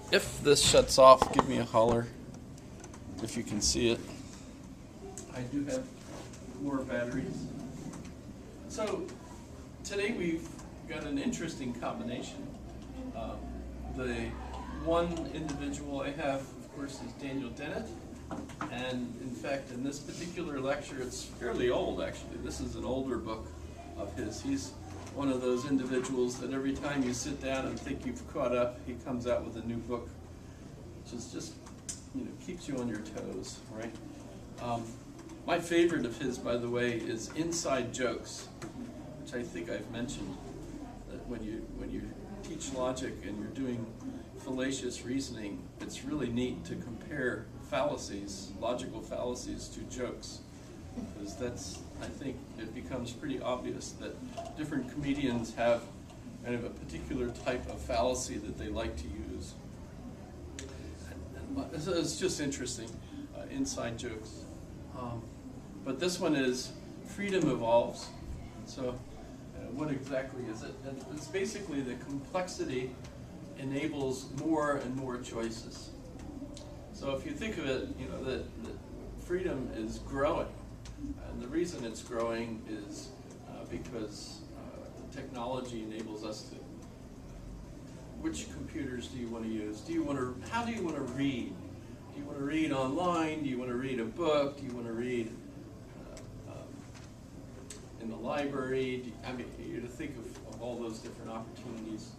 If this shuts off, give me a holler if you can see it. I do have more batteries. So today we've got an interesting combination. The one individual I have, of course, is Daniel Dennett. And in fact, in this particular lecture, it's fairly old actually. This is an older book of his. He's one of those individuals that every time you sit down and think you've caught up, he comes out with a new book, which is just, keeps you on your toes, right? My favorite of his, by the way, is Inside Jokes, which I think I've mentioned, that when you teach logic and you're doing fallacious reasoning, it's really neat to compare fallacies, logical fallacies, to jokes, because that's, I think it becomes pretty obvious that different comedians have kind of a particular type of fallacy that they like to use. And so it's just interesting, Inside Jokes. But this one is Freedom Evolves. So what exactly is it? And it's basically the complexity enables more and more choices. So if you think of it, that freedom is growing. And the reason it's growing is because technology enables us to. Which computers do you want to use? How do you want to read? Do you want to read online? Do you want to read a book? Do you want to read in the library? You to think of all those different opportunities.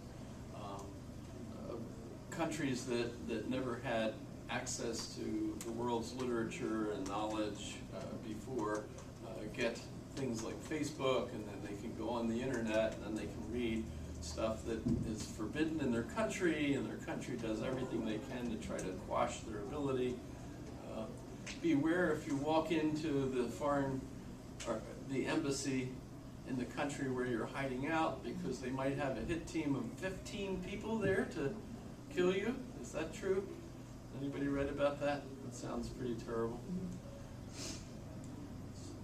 Countries that never had access to the world's literature and knowledge before get things like Facebook, and then they can go on the internet and then they can read stuff that is forbidden in their country, and their country does everything they can to try to quash their ability. Beware if you walk into the embassy in the country where you're hiding out, because they might have a hit team of 15 people there to kill you. Is that true? Anybody read about that? That sounds pretty terrible.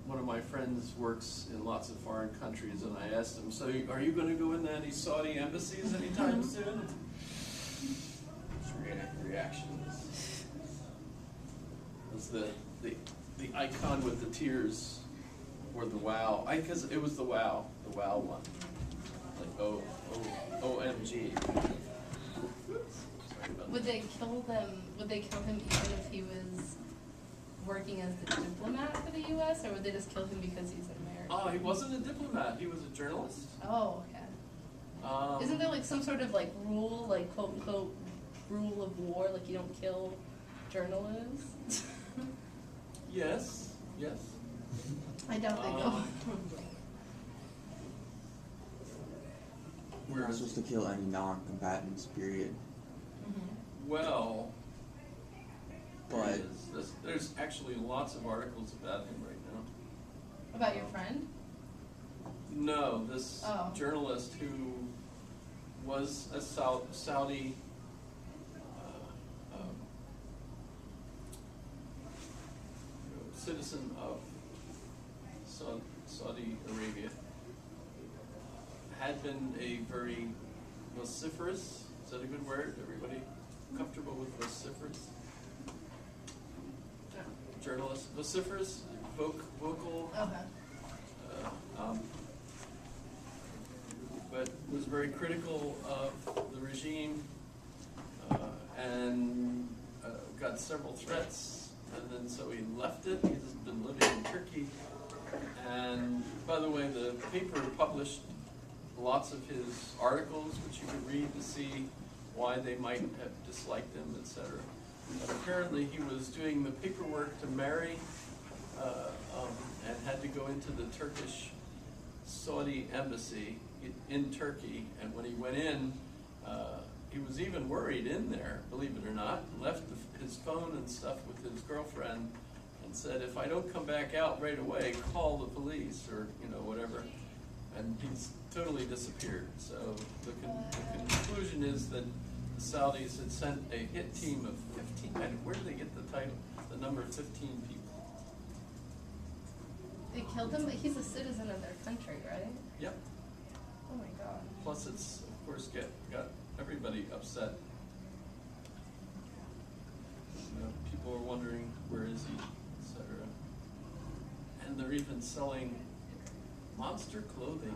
One of my friends works in lots of foreign countries, and I asked him, so are you going to go into any Saudi embassies anytime soon? His reaction was the icon with the tears, or the wow. Because it was the wow one. Like, OMG. Would they kill them? Would they kill him even if he was working as the diplomat for the U.S., or would they just kill him because he's American? Oh, he wasn't a diplomat. He was a journalist. Oh, okay. Isn't there like some sort of like rule, like quote unquote rule of war, like you don't kill journalists? Yes. I doubt they go. We're not supposed to kill any non-combatants, period. Well, But there's actually lots of articles about him right now. About your friend? No, this Oh. journalist who was a Saudi citizen of Saudi Arabia, had been a very vociferous, is that a good word? Everybody comfortable with vociferous? Journalist, vociferous, vocal, Okay. but was very critical of the regime, and got several threats, and then so he left it. He's been living in Turkey, and by the way, the paper published lots of his articles, which you could read to see why they might have disliked him, etc. But apparently he was doing the paperwork to marry, and had to go into the Turkish Saudi embassy in Turkey, and when he went in, he was even worried in there, believe it or not, left his phone and stuff with his girlfriend, and said, if I don't come back out right away, call the police, or whatever. And he's totally disappeared. So the conclusion is that the Saudis had sent a hit team of 15, and where did they get the title? The number 15 people. They killed him, but he's a citizen of their country, right? Yep. Oh my god. Plus it's, of course, got everybody upset. where is he, etc. And they're even selling monster clothing.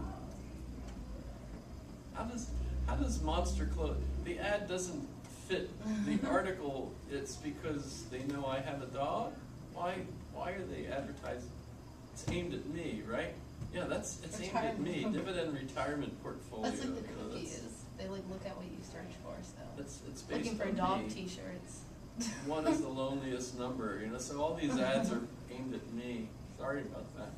How does monster clothing, the ad doesn't fit the article, it's because they know I have a dog? Why are they advertising? It's aimed at me, right? Yeah, it's aimed at me, dividend retirement portfolio. That's like the you know, cookies. They like look at what you search for, so. It's based Looking for on dog me. t-shirts. One is the loneliest number, you know, so all these ads are aimed at me. Sorry about that.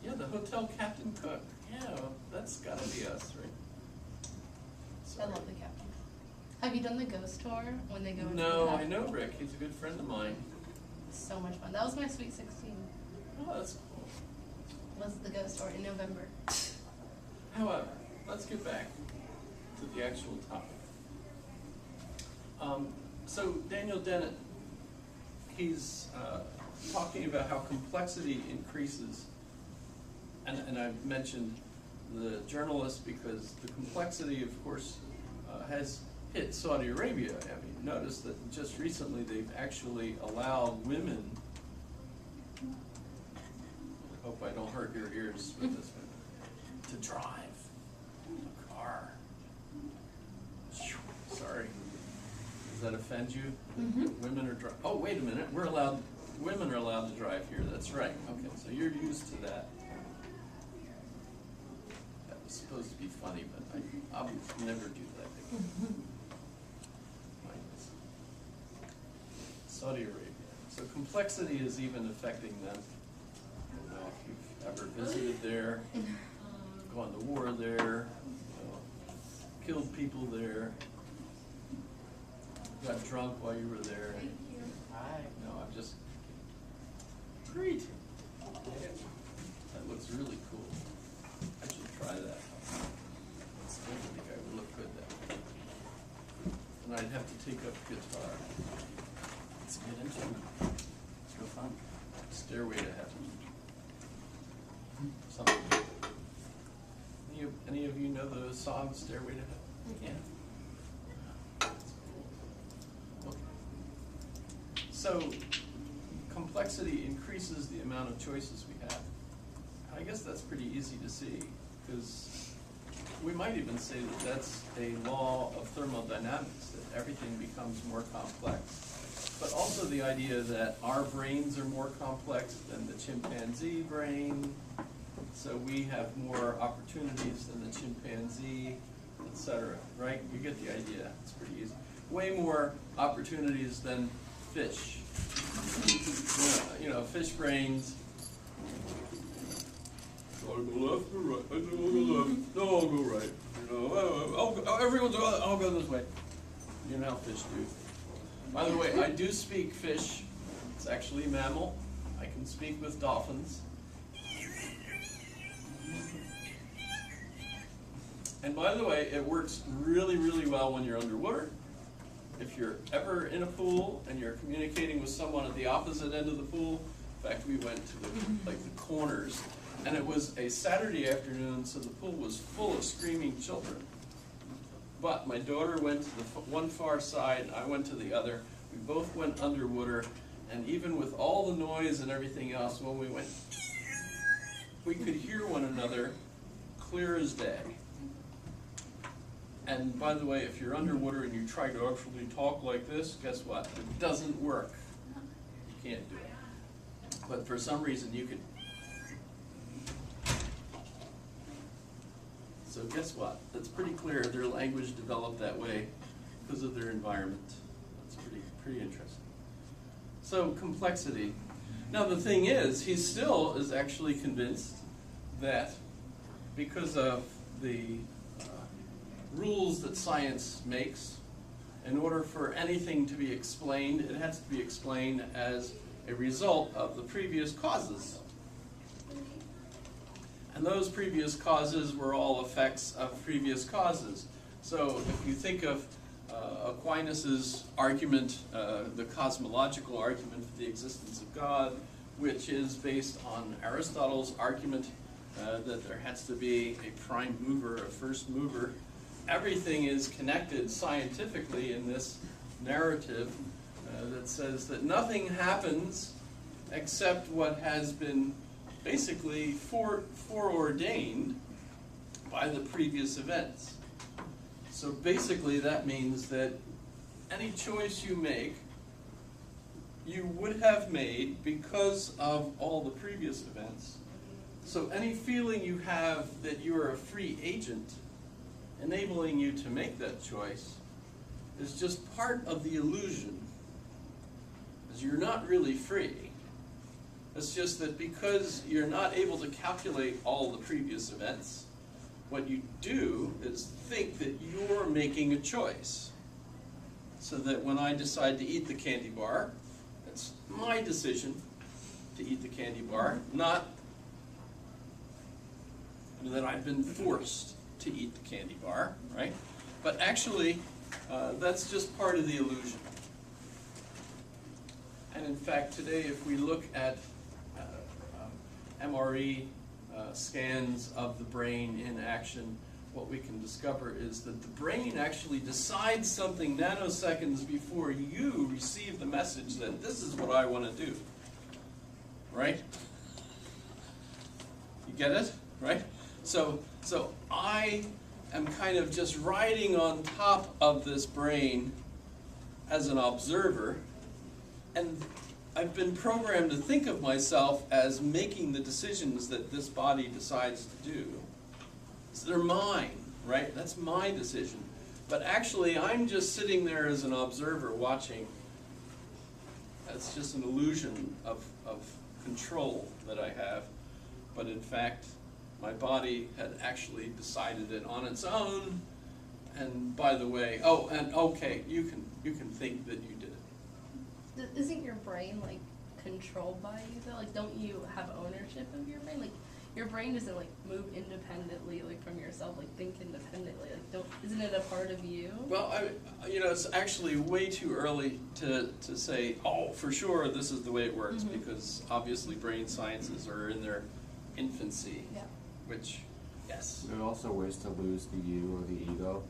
Yeah, the Hotel Captain Cook. Yeah, that's gotta be us, right? I Sorry. love the captain. Have you done the ghost tour when they go into No, the I know Rick. He's a good friend of mine. It's so much fun. That was my Sweet 16. Oh, that's cool. Was the ghost tour in November. However, let's get back to the actual topic. So Daniel Dennett, he's talking about how complexity increases, and I've mentioned the journalist because the complexity, of course, has hit Saudi Arabia. I mean, notice that just recently they've actually allowed women, I hope I don't hurt your ears with this one, to drive a car. Sorry. Does that offend you? Mm-hmm. Women are oh, wait a minute. Women are allowed to drive here. That's right. Okay, so you're used to that. That was supposed to be funny, but I'll never do that again. Saudi Arabia. So complexity is even affecting them. I don't know if you've ever visited there, gone to war there, killed people there, got drunk while you were there. Hi. No, I'm just great. That looks really cool. I should try that. I still think I would look good that way. And I'd have to take up guitar. Let's get into it. It's real fun. Stairway to Heaven. Something. Any of you know the song Stairway to Heaven? Yeah. That's cool. Okay. So, complexity increases the amount of choices we have. I guess that's pretty easy to see, because we might even say that that's a law of thermodynamics, that everything becomes more complex. But also the idea that our brains are more complex than the chimpanzee brain, so we have more opportunities than the chimpanzee, etc. Right? You get the idea. It's pretty easy. Way more opportunities than fish. You know, fish brains. I'll go left or right? I'll go left. No, I'll go right. You know, everyone's. I'll go this way. You know how fish do. By the way, I do speak fish. It's actually a mammal. I can speak with dolphins. And by the way, it works really, really well when you're underwater. If you're ever in a pool and you're communicating with someone at the opposite end of the pool, in fact, we went to the corners, and it was a Saturday afternoon, so the pool was full of screaming children. But my daughter went to the one far side, and I went to the other. We both went underwater, and even with all the noise and everything else, when we went, we could hear one another clear as day. And by the way, if you're underwater and you try to actually talk like this, guess what? It doesn't work. You can't do it. But for some reason you could. So guess what? It's pretty clear their language developed that way because of their environment. That's pretty interesting. So complexity. Now the thing is, he still is actually convinced that because of the rules that science makes, in order for anything to be explained, it has to be explained as a result of the previous causes. And those previous causes were all effects of previous causes. So if you think of Aquinas' argument, the cosmological argument for the existence of God, which is based on Aristotle's argument that there has to be a prime mover, a first mover. Everything is connected scientifically in this narrative that says that nothing happens except what has been basically foreordained by the previous events. So basically that means that any choice you make, you would have made because of all the previous events. So any feeling you have that you're a free agent, enabling you to make that choice, is just part of the illusion. Because you're not really free. It's just that because you're not able to calculate all the previous events, what you do is think that you're making a choice. So that when I decide to eat the candy bar, it's my decision to eat the candy bar, not that I've been forced to eat the candy bar, right? But actually, that's just part of the illusion. And in fact, today, if we look at MRE scans of the brain in action, what we can discover is that the brain actually decides something nanoseconds before you receive the message that this is what I want to do. Right? You get it? Right? So I am kind of just riding on top of this brain as an observer, and I've been programmed to think of myself as making the decisions that this body decides to do. So they're mine, right? That's my decision. But actually, I'm just sitting there as an observer watching. That's just an illusion of control that I have. But in fact, my body had actually decided it on its own. And by the way, oh, and okay, you can think that you did it. Isn't your brain like controlled by you though? Like, don't you have ownership of your brain? Like, your brain doesn't like move independently like from yourself, like think independently. Like, isn't it a part of you? Well, it's actually way too early to say, oh, for sure this is the way it works, because obviously brain sciences are in their infancy. Yeah. Which, yes. There are also ways to lose the you or the ego.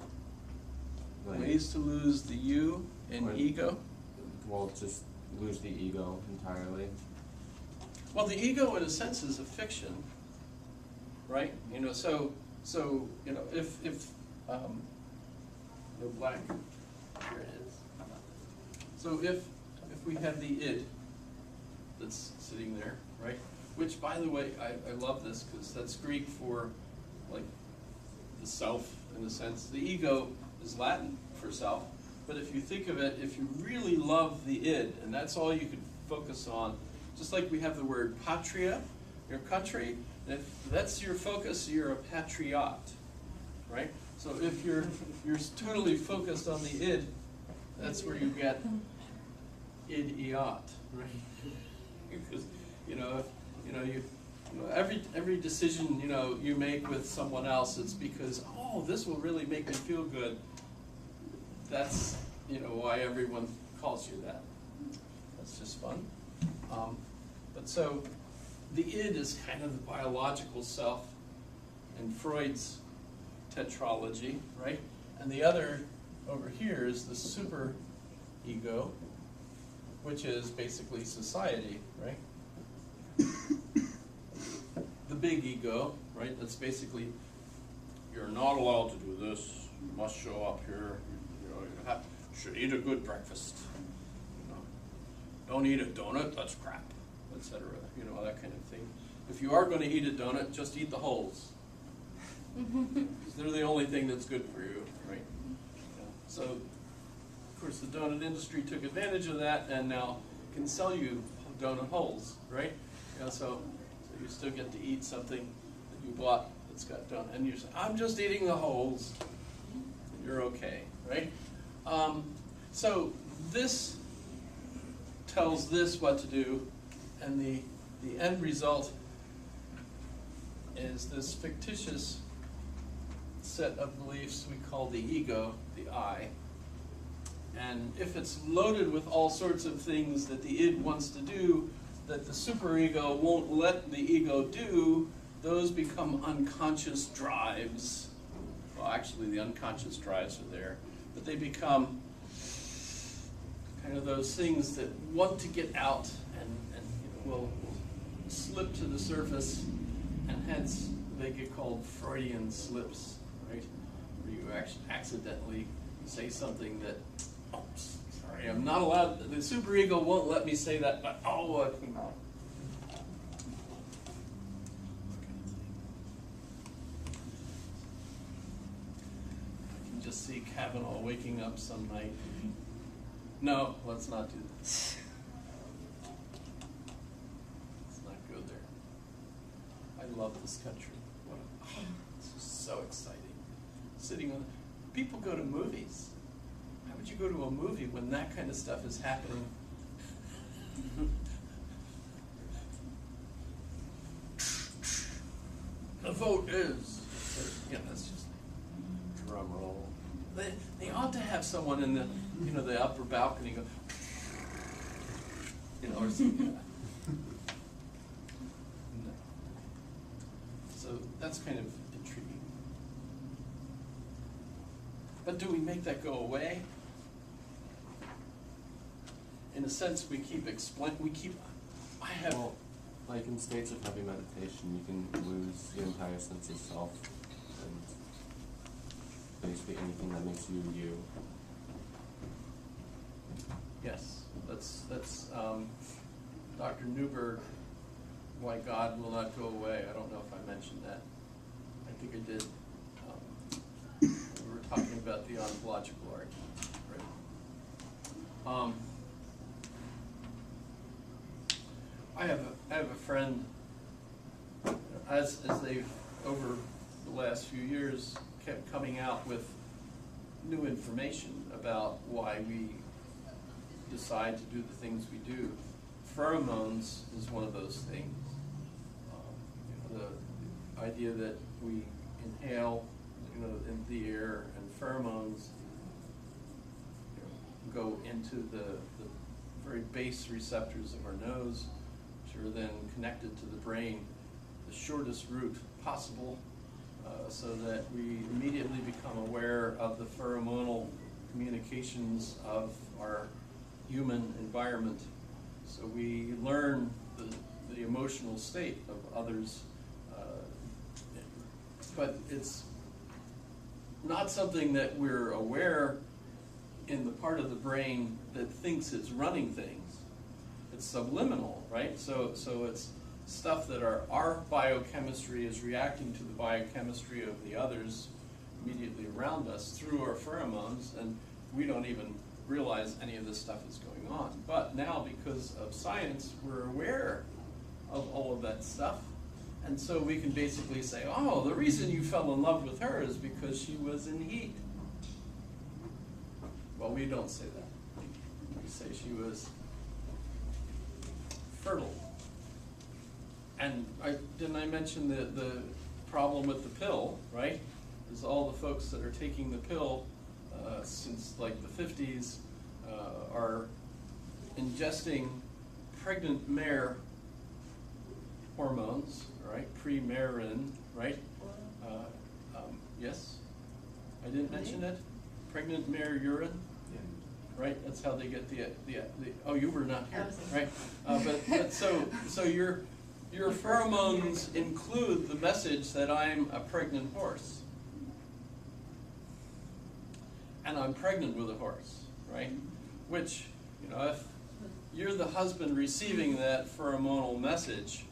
Like, Ways to lose the you and ego. well, just lose the ego entirely. Well, the ego, in a sense, is a fiction, right? So if no black, here it is. So if we have the id that's sitting there, right? Which, by the way, I love this because that's Greek for like the self, in a sense. The ego is Latin for self. But if you think of it, if you really love the id, and that's all you could focus on, just like we have the word patria, your country, and if that's your focus, you're a patriot, right? So if you're totally focused on the id, that's where you get idiot, right? Because every decision you make with someone else, it's because, oh, this will really make me feel good. That's why everyone calls you that. That's just fun. But so the id is kind of the biological self in Freud's tetralogy, right? And the other over here is the super ego, which is basically society, right? The big ego, right? That's basically, you're not allowed to do this. You must show up here. You should eat a good breakfast. Don't eat a donut, that's crap, etc. That kind of thing. If you are going to eat a donut, just eat the holes. Because they're the only thing that's good for you, right? So, of course, the donut industry took advantage of that and now can sell you donut holes, right? So you still get to eat something that you bought that's got donut. And you say, I'm just eating the holes. You're okay, right? So this tells this what to do, and the end result is this fictitious set of beliefs we call the ego, the I. And if it's loaded with all sorts of things that the id wants to do that the superego won't let the ego do, those become unconscious drives. Well, actually the unconscious drives are there, but they become kind of those things that want to get out and will slip to the surface, and hence they get called Freudian slips, right? Where you actually accidentally say something that, oh, sorry, I'm not allowed, the superego won't let me say that, but oh, it came out. I can just see Kavanaugh waking up some night. No, let's not do this. Let's not go there. I love this country. It's just so exciting. Sitting on, people go to movies. How would you go to a movie when that kind of stuff is happening? The vote is, that's just drum roll. They ought to have someone in the upper balcony go, or something. No. So that's kind of intriguing. But do we make that go away? In a sense, we keep Well, like in states of heavy meditation, you can lose the entire sense of self and basically anything that makes you you. Yes, that's Dr. Newberg, Why God Will Not Go Away. I don't know if I mentioned that. I think I did. We were talking about the ontological argument, right? I have a friend, as they've over the last few years kept coming out with new information about why we decide to do the things we do. Pheromones is one of those things. The idea that we inhale, in the air, and pheromones go into the very base receptors of our nose, which are then connected to the brain, the shortest route possible, so that we immediately become aware of the pheromonal communications of our human environment. So we learn the emotional state of others, but it's not something that we're aware in the part of the brain that thinks it's running things. It's subliminal, right? So it's stuff that our biochemistry is reacting to the biochemistry of the others immediately around us through our pheromones, and we don't even realize any of this stuff is going on. But now, because of science, we're aware of all of that stuff, and so we can basically say, oh, the reason you fell in love with her is because she was in heat. Well, we don't say that. We say she was fertile. And didn't I mention the problem with the pill, right? Is all the folks that are taking the pill since like the 50s are ingesting pregnant mare hormones, right? Premarin, right? Yes? I didn't mention it? Pregnant mare urine? Right, that's how they get the oh, you were not here, right? But so your pheromones include the message that I'm a pregnant horse, and I'm pregnant with a horse, right? Which, if you're the husband receiving that pheromonal message,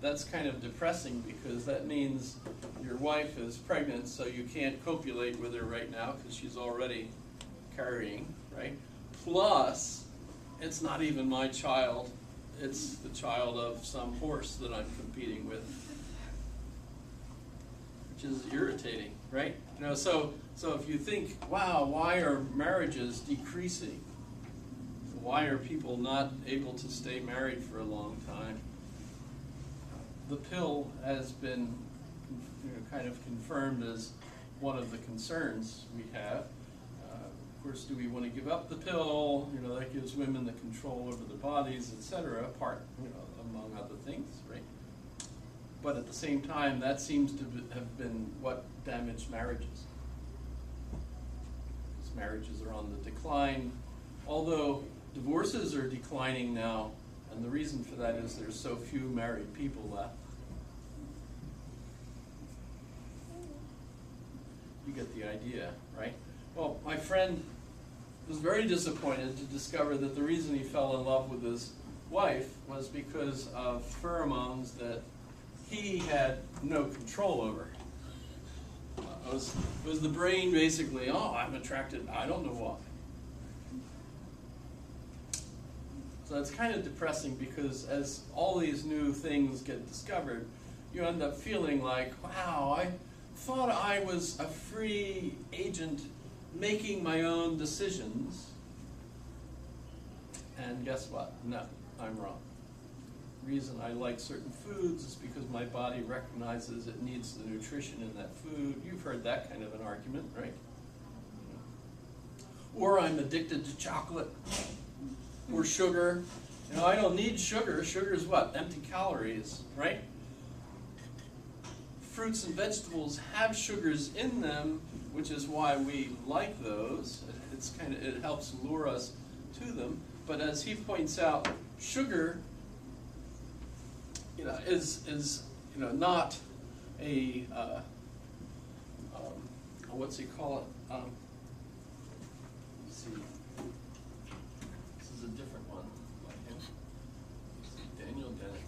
that's kind of depressing, because that means your wife is pregnant, so you can't copulate with her right now because she's already carrying, right? Plus, it's not even my child, it's the child of some horse that I'm competing with, which is irritating, right? So if you think, wow, why are marriages decreasing? Why are people not able to stay married for a long time? The pill has been kind of confirmed as one of the concerns we have. Of course, do we want to give up the pill? That gives women the control over their bodies, etc., among other things, right? But at the same time, that seems to have been what damaged marriages. Because marriages are on the decline, although Divorces are declining now, and the reason for that is there's so few married people left. You get the idea, right? Well, my friend was very disappointed to discover that the reason he fell in love with his wife was because of pheromones that he had no control over. It was the brain basically, oh, I'm attracted, I don't know why. So it's kind of depressing because as all these new things get discovered, you end up feeling like, wow, I thought I was a free agent making my own decisions. And guess what? No, I'm wrong. The reason I like certain foods is because my body recognizes it needs the nutrition in that food. You've heard that kind of an argument, right? Or I'm addicted to chocolate or sugar. You know, I don't need sugar. Sugar is what? Empty calories, right? Fruits and vegetables have sugars in them, which is why we like those. It helps lure us to them. But as he points out, sugar, is not a what's he call it? Let's see. This is a different one. Like him. Daniel Dennett.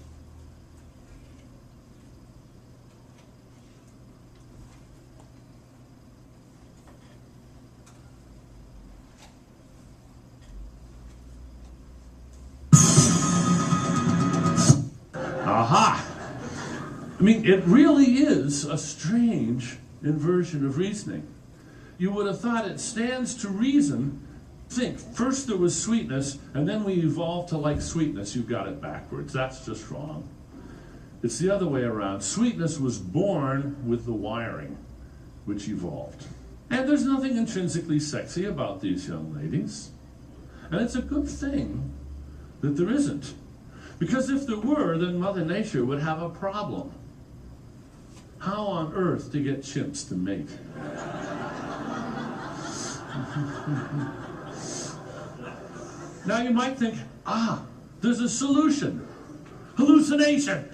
Aha! I mean, it really is a strange inversion of reasoning. You would have thought it stands to reason. Think, first there was sweetness, and then we evolved to like sweetness. You got it backwards. That's just wrong. It's the other way around. Sweetness was born with the wiring, which evolved. And there's nothing intrinsically sexy about these young ladies. And it's a good thing that there isn't. Because if there were, then Mother Nature would have a problem. How on earth to get chimps to mate? Now you might think, there's a solution. Hallucination.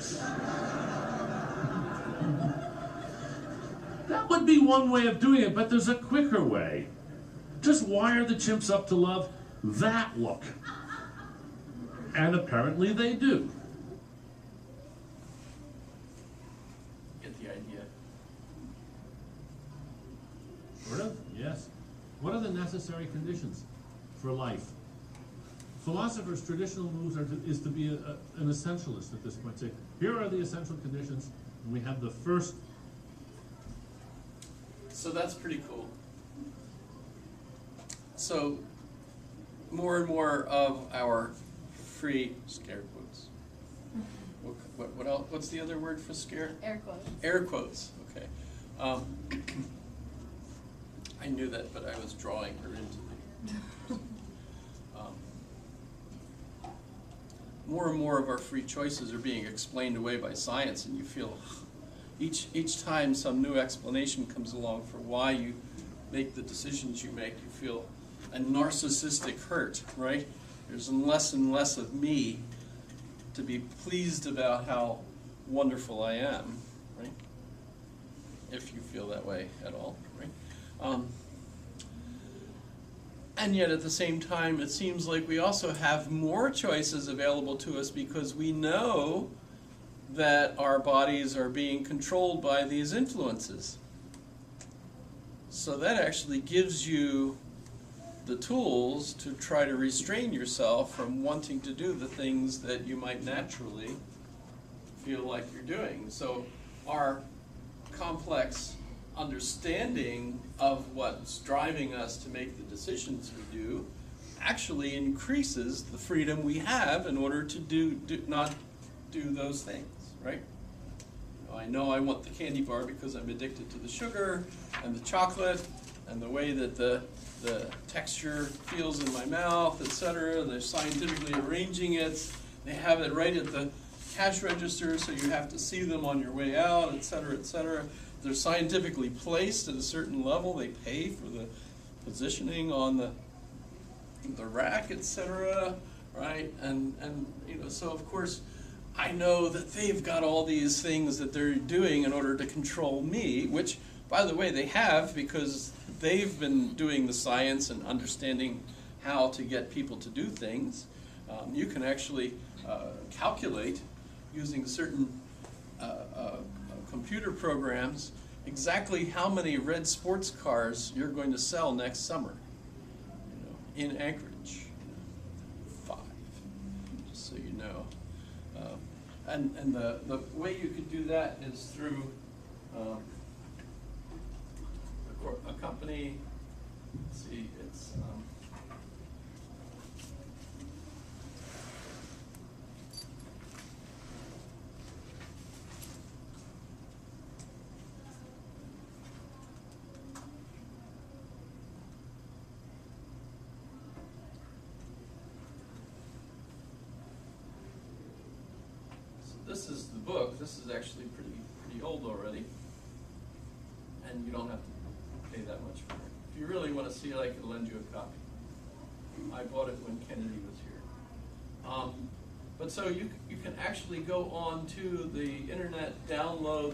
That would be one way of doing it, but there's a quicker way. Just wire the chimps up to love that look. And apparently they do. Get the idea. Yes. What are the necessary conditions for life? Philosophers' traditional moves is to be an essentialist at this point. Say, here are the essential conditions, and we have the first. So that's pretty cool. So more and more of our free scare quotes. What else? What's the other word for scare? Air quotes. Air quotes. Okay. I knew that, but I was drawing her into me. More and more of our free choices are being explained away by science, and you feel each time some new explanation comes along for why you make the decisions you make, you feel a narcissistic hurt, right? There's less and less of me to be pleased about how wonderful I am, right? If you feel that way at all, right? And yet at the same time, it seems like we also have more choices available to us because we know that our bodies are being controlled by these influences. So that actually gives you the tools to try to restrain yourself from wanting to do the things that you might naturally feel like you're doing. So our complex understanding of what's driving us to make the decisions we do actually increases the freedom we have in order to not do those things, right? I know I want the candy bar because I'm addicted to the sugar and the chocolate and the way that the texture feels in my mouth, etc. They're scientifically arranging it. They have it right at the cash register, so you have to see them on your way out, etc., etc. They're scientifically placed at a certain level. They pay for the positioning on the the rack, etc., right? And you know, so of course, I know that they've got all these things that they're doing in order to control me, which, by the way, they have, because they've been doing the science and understanding how to get people to do things. You can actually calculate using certain computer programs exactly how many red sports cars you're going to sell next summer, you know, in Anchorage. 5, just so you know. And the way you could do that is through a company. Let's see, it's this is the book. This is actually pretty old already, and you don't have to pay that much for it. If you really want to see it, I could lend you a copy. I bought it when Kennedy was here. But so you can actually go on to the internet, download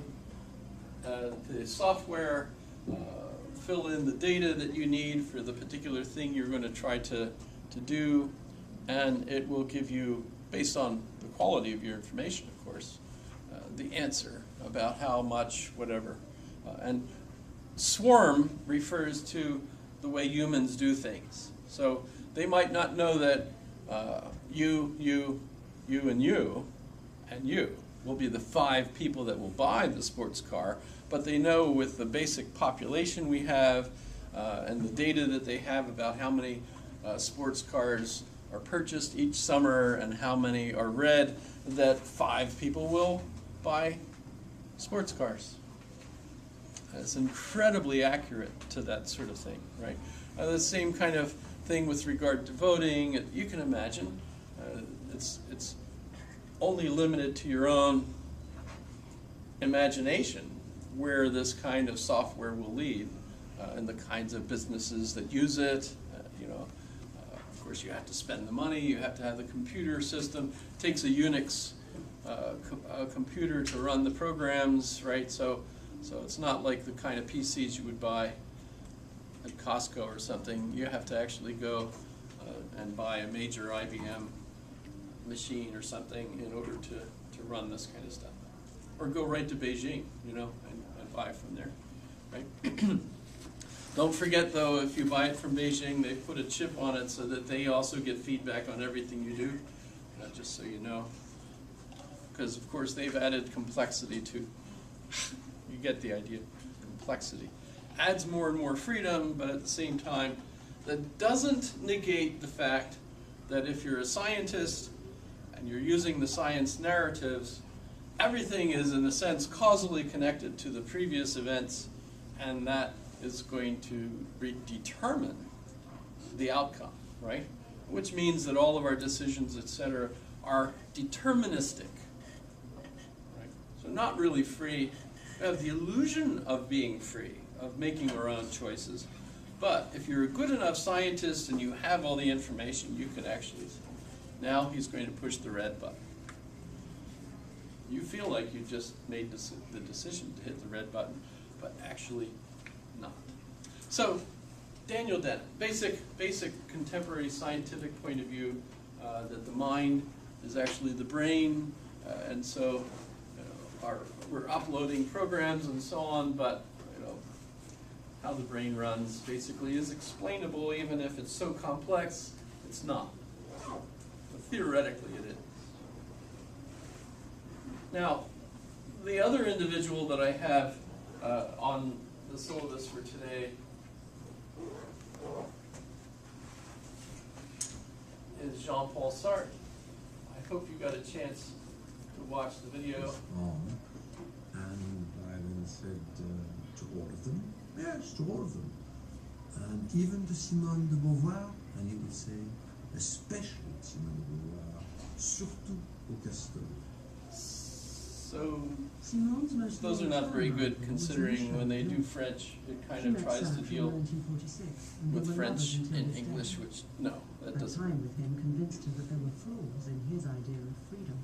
the software, fill in the data that you need for the particular thing you're going to try to do, and it will give you, based on the quality of your information, of course, the answer about how much, whatever. And swarm refers to the way humans do things. So they might not know that you, and you will be the 5 people that will buy the sports car, but they know with the basic population we have and the data that they have about how many sports cars are purchased each summer and how many are red, that 5 people will buy sports cars. It's incredibly accurate to that sort of thing, right? The same kind of thing with regard to voting. You can imagine it's only limited to your own imagination where this kind of software will lead and the kinds of businesses that use it. Of course, you have to spend the money. You have to have the computer system. It takes a Unix computer to run the programs, right? So it's not like the kind of PCs you would buy at Costco or something. You have to actually go and buy a major IBM machine or something in order to run this kind of stuff. Or go right to Beijing, and buy from there, right? Don't forget, though, if you buy it from Beijing, they put a chip on it so that they also get feedback on everything you do, just so you know. Because, of course, they've added complexity to, you get the idea, complexity. Adds more and more freedom, but at the same time, that doesn't negate the fact that if you're a scientist and you're using the science narratives, everything is, in a sense, causally connected to the previous events, and that is going to determine the outcome, right? Which means that all of our decisions, etc., are deterministic, right? So not really free. We have the illusion of being free, of making our own choices. But if you're a good enough scientist and you have all the information, you can actually say, now he's going to push the red button. You feel like you just made the decision to hit the red button, but actually not. So, Daniel Dennett, basic contemporary scientific point of view, that the mind is actually the brain, and so we're uploading programs and so on, but how the brain runs basically is explainable, even if it's so complex, it's not. But theoretically it is. Now, the other individual that I have on the syllabus for today is Jean-Paul Sartre. I hope you got a chance to watch the video. And I then said to all of them, yes, to all of them. And even to Simone de Beauvoir, and he would say, especially Simone de Beauvoir, surtout au Castor. So, those are not very good, considering when they do French, it kind of tries to deal with French in English, which, no, time with him convinced her that there were flaws in his idea of freedom.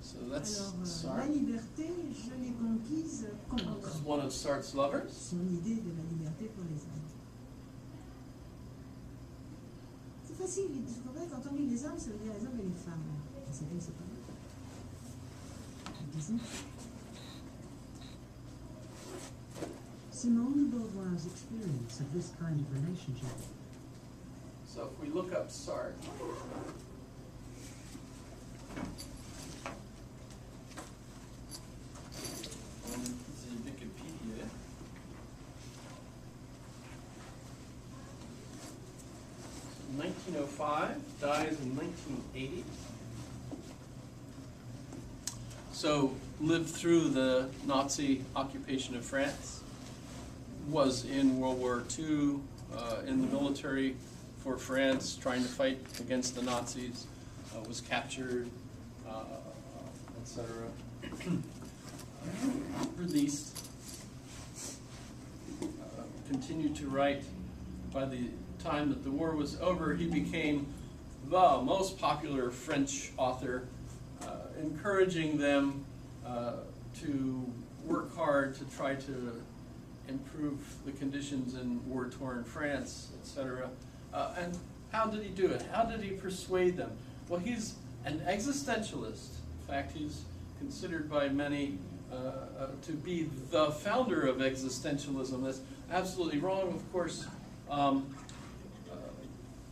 So that's Alors, la Sartre. liberté, je l'ai conquise contre That's one of Sartre's lovers. son idée de la liberté pour les hommes. C'est facile, c'est vrai, quand on lit les hommes, ça veut dire les hommes et les femmes. C'est vrai, c'est pas vrai. Disons. Simone de Beauvoir's experience of this kind of relationship. So if we look up Sartre, on the Wikipedia, in 1905, dies in 1980. So lived through the Nazi occupation of France, was in World War II, in the military for France, trying to fight against the Nazis, was captured, etc. Released, continued to write. By the time that the war was over, he became the most popular French author, encouraging them to work hard to try to improve the conditions in war-torn France, etc. And how did he do it? How did he persuade them? Well, he's an existentialist. In fact, he's considered by many to be the founder of existentialism. That's absolutely wrong, of course.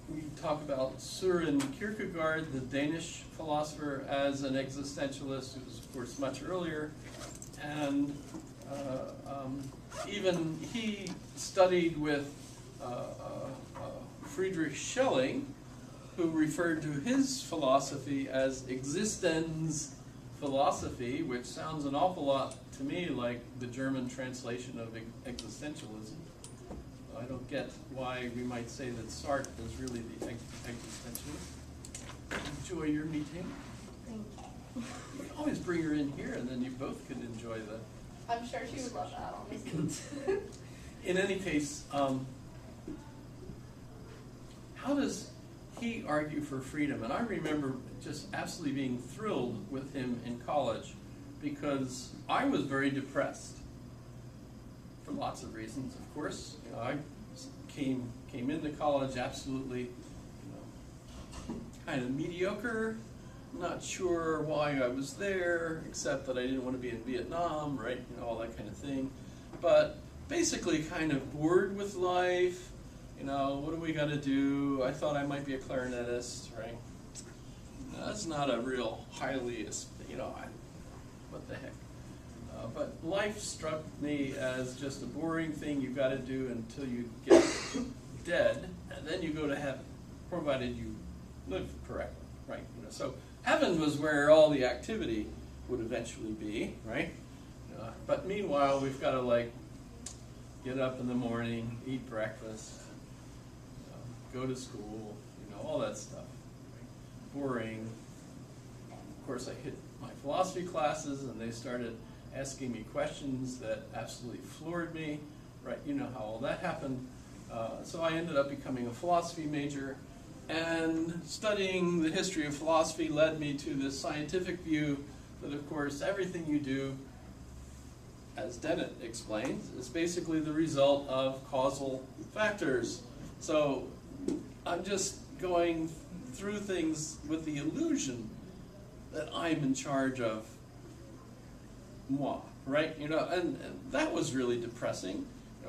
We talk about Søren Kierkegaard, the Danish philosopher, as an existentialist, who was, of course, much earlier. And even he studied with Friedrich Schelling, who referred to his philosophy as existenz philosophy, which sounds an awful lot to me like the German translation of existentialism. I don't get why we might say that Sartre is really the existentialist. Enjoy your meeting. Thank you. You can always bring her in here, and then you both could enjoy the. I'm sure she would love that, honestly. In any case, how does he argue for freedom? And I remember just absolutely being thrilled with him in college, because I was very depressed for lots of reasons, of course. You know, I came into college absolutely, kind of mediocre. Not sure why I was there, except that I didn't want to be in Vietnam, right? All that kind of thing. But basically kind of bored with life. What do we got to do? I thought I might be a clarinetist, right? That's not a real highly, what the heck. But life struck me as just a boring thing you got to do until you get dead, and then you go to heaven, provided you live correctly, right? So heaven was where all the activity would eventually be, right? But meanwhile, we've got to get up in the morning, eat breakfast, go to school, all that stuff. Right? Boring. Of course, I hit my philosophy classes, and they started asking me questions that absolutely floored me, right? You know how all that happened. So I ended up becoming a philosophy major, and studying the history of philosophy led me to this scientific view that, of course, everything you do, as Dennett explains, is basically the result of causal factors. So I'm just going through things with the illusion that I'm in charge of moi, right? And that was really depressing.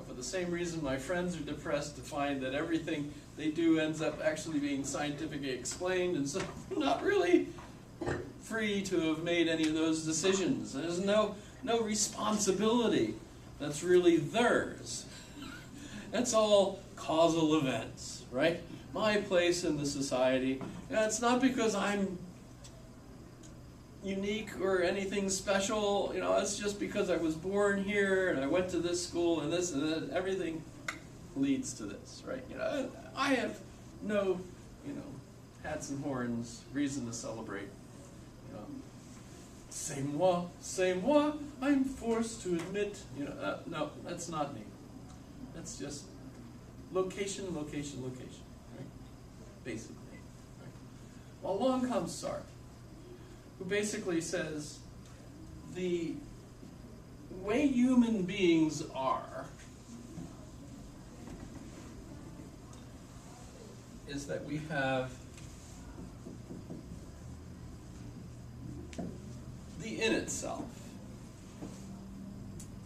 For the same reason my friends are depressed to find that everything they do ends up actually being scientifically explained, and so they're not really free to have made any of those decisions. There's no responsibility that's really theirs. That's all causal events, right? My place in the society. And it's not because I'm unique or anything special, it's just because I was born here and I went to this school and this and that. Everything leads to this, right? I have no, hats and horns, reason to celebrate. C'est moi, I'm forced to admit, no, that's not me. That's just location, right? basically. Right? Well, along comes Sartre, who basically says the way human beings are is that we have the in itself,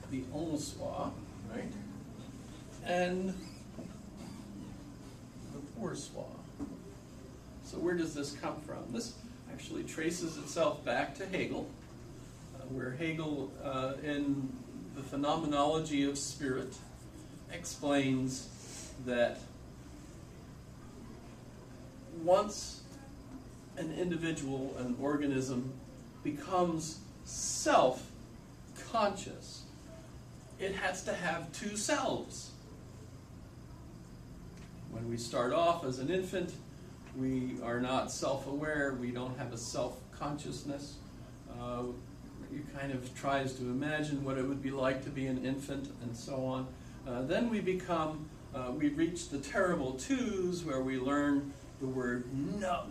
the en soi, right, and the pour soi. So where does this come from? This actually traces itself back to Hegel, where Hegel, in the phenomenology of spirit, explains that once an individual, an organism, becomes self-conscious, it has to have two selves. When we start off as an infant, we are not self-aware, we don't have a self-consciousness. You kind of tries to imagine what it would be like to be an infant and so on. Then we become, we reach the terrible twos where we learn the word no.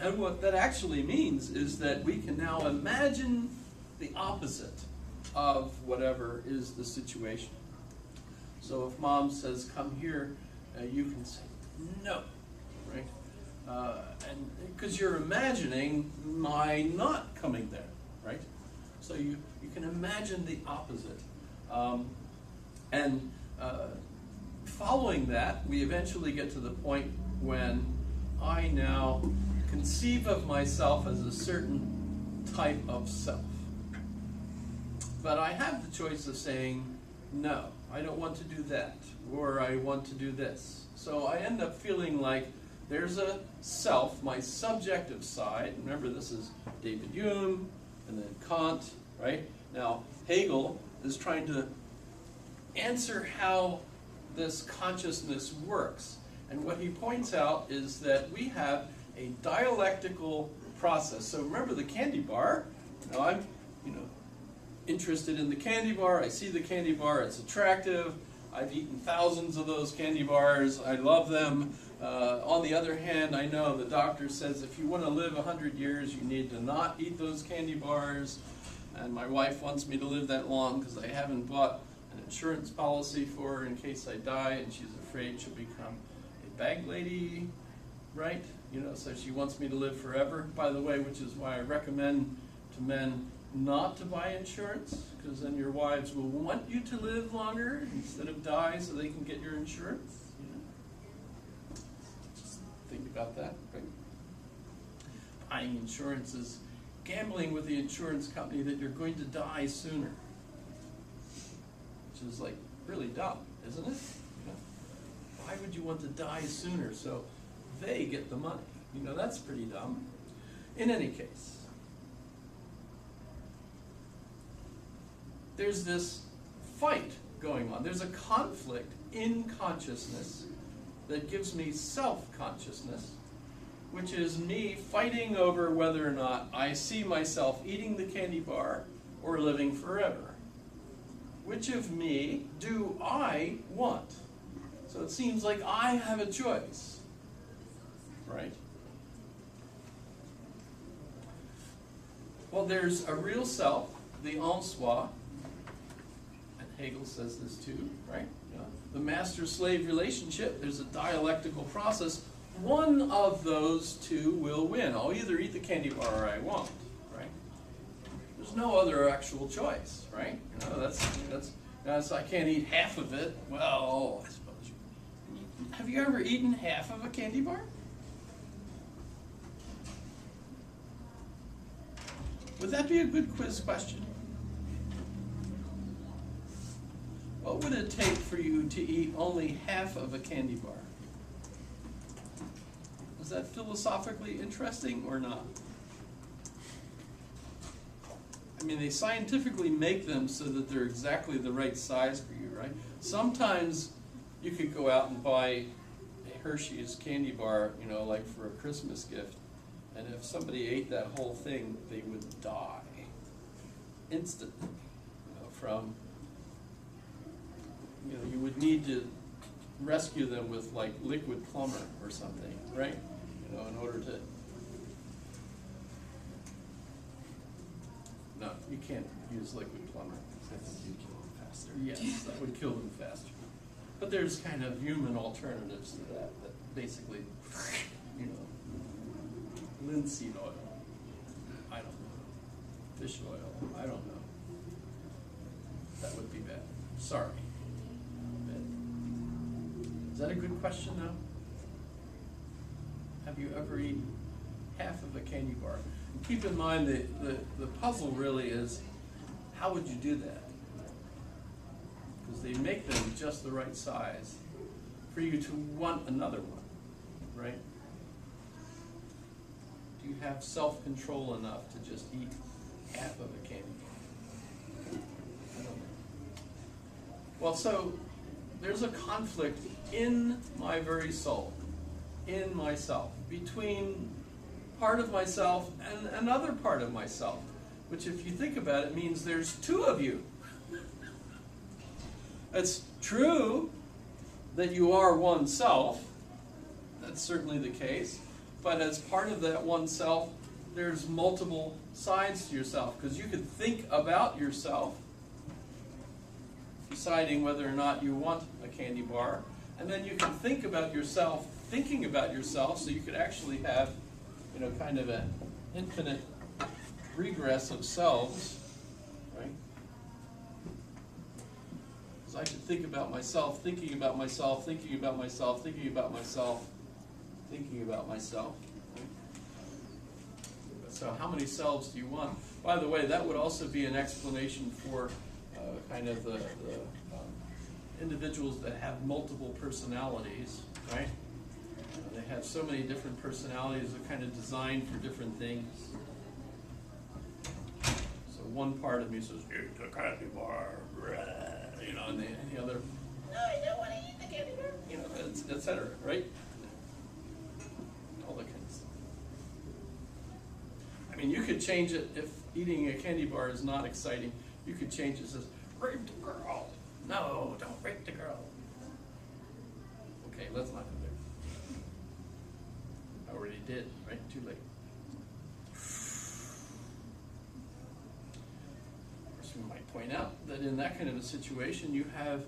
And what that actually means is that we can now imagine the opposite of whatever is the situation. So if mom says, come here, you can say no, right? And because you're imagining my not coming there, right? So you can imagine the opposite. Following that, we eventually get to the point when I now conceive of myself as a certain type of self. But I have the choice of saying, no, I don't want to do that, or I want to do this. So I end up feeling like there's a self, my subjective side. Remember, this is David Hume, and then Kant, right? Now, Hegel is trying to answer how this consciousness works. And what he points out is that we have a dialectical process. So remember the candy bar. Now I'm, interested in the candy bar. I see the candy bar. It's attractive. I've eaten thousands of those candy bars. I love them. On the other hand, I know the doctor says if you want to live 100 years, you need to not eat those candy bars. And my wife wants me to live that long because I haven't bought an insurance policy for her in case I die, and she's afraid she'll become a bag lady, right? So she wants me to live forever, by the way, which is why I recommend to men not to buy insurance, because then your wives will want you to live longer instead of die so they can get your insurance. Just think about that, right? Buying insurance is gambling with the insurance company that you're going to die sooner, which is like really dumb, isn't it? Why would you want to die sooner so they get the money? That's pretty dumb. In any case, there's this fight going on. There's a conflict in consciousness that gives me self-consciousness, which is me fighting over whether or not I see myself eating the candy bar or living forever. Which of me do I want? So it seems like I have a choice, right? Well, there's a real self, the en soi, and Hegel says this too, right? The master-slave relationship, there's a dialectical process. One of those two will win. I'll either eat the candy bar or I won't, right? There's no other actual choice, right? That's I can't eat half of it. Well, I suppose have you ever eaten half of a candy bar? Would that be a good quiz question? What would it take for you to eat only half of a candy bar? Is that philosophically interesting or not? I mean, they scientifically make them so that they're exactly the right size for you, right? Sometimes you could go out and buy a Hershey's candy bar, like for a Christmas gift, and if somebody ate that whole thing, they would die instantly, from, you would need to rescue them with like liquid plumber or something, right? You know, in order to. No, you can't use liquid plumber. I think you kill them faster. Yes, that would kill them faster. But there's kind of human alternatives to that basically, you know, linseed oil. I don't know. Fish oil. I don't know. That would be bad. Sorry. Bad. Is that a good question now? Have you ever eaten half of a candy bar? And keep in mind the puzzle really is, how would you do that? Because they make them just the right size for you to want another one, right? Do you have self-control enough to just eat half of a candy bar? I don't know. Well, so there's a conflict in my very soul, in myself, between part of myself and another part of myself, which if you think about it means there's two of you. It's true that you are one self. That's certainly the case. But as part of that one self, there's multiple sides to yourself, because you could think about yourself, deciding whether or not you want a candy bar, and then you can think about yourself thinking about yourself, so you could actually have, you know, kind of an infinite regress of selves, right? I should think about myself, thinking about myself, thinking about myself, thinking about myself, thinking about myself. So how many selves do you want? By the way, that would also be an explanation for kind of the individuals that have multiple personalities, right? They have so many different personalities that are kind of designed for different things. So one part of me says, eat the candy bar. You know, and the other, no, I don't want to eat the candy bar, you know, etc., right? All that kind of stuff. I mean, you could change it if eating a candy bar is not exciting. You could change it, says, rape the girl. No, don't rape the girl. Okay, let's not go there. I already did, right? Too late. We might point out that in that kind of a situation, you have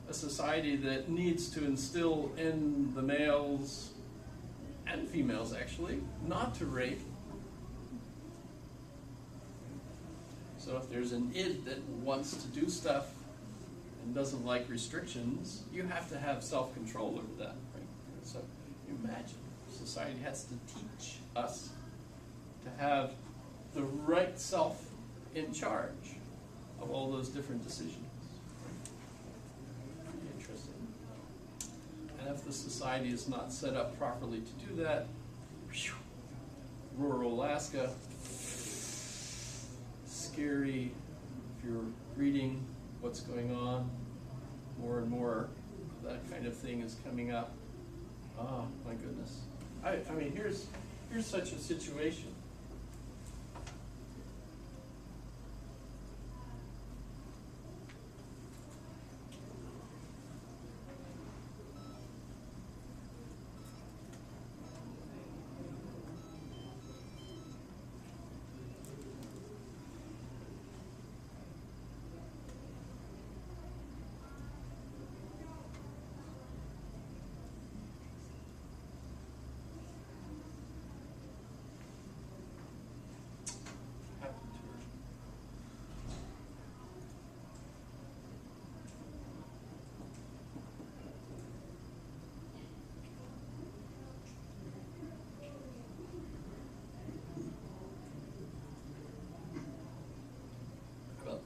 a society that needs to instill in the males and females, actually, not to rape. So if there's an id that wants to do stuff and doesn't like restrictions, you have to have self-control over that, right? So you imagine society has to teach us to have the right self in charge of all those different decisions. Pretty interesting. And if the society is not set up properly to do that, rural Alaska, scary. If you're reading what's going on, more and more that kind of thing is coming up. Oh my goodness. I mean, here's such a situation.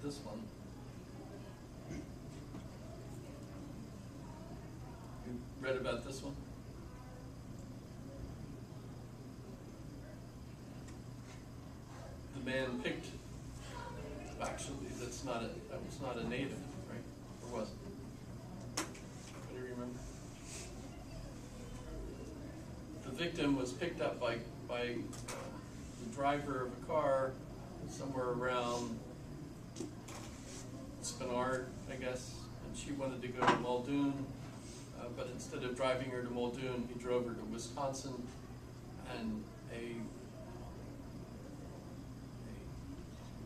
This one. You read about this one? The man picked. Actually, that was not a native, right? Or was it? Do you remember? The victim was picked up by the driver of a car somewhere around Spinard, I guess, and she wanted to go to Muldoon, but of driving her to Muldoon, he drove her to Wisconsin, and a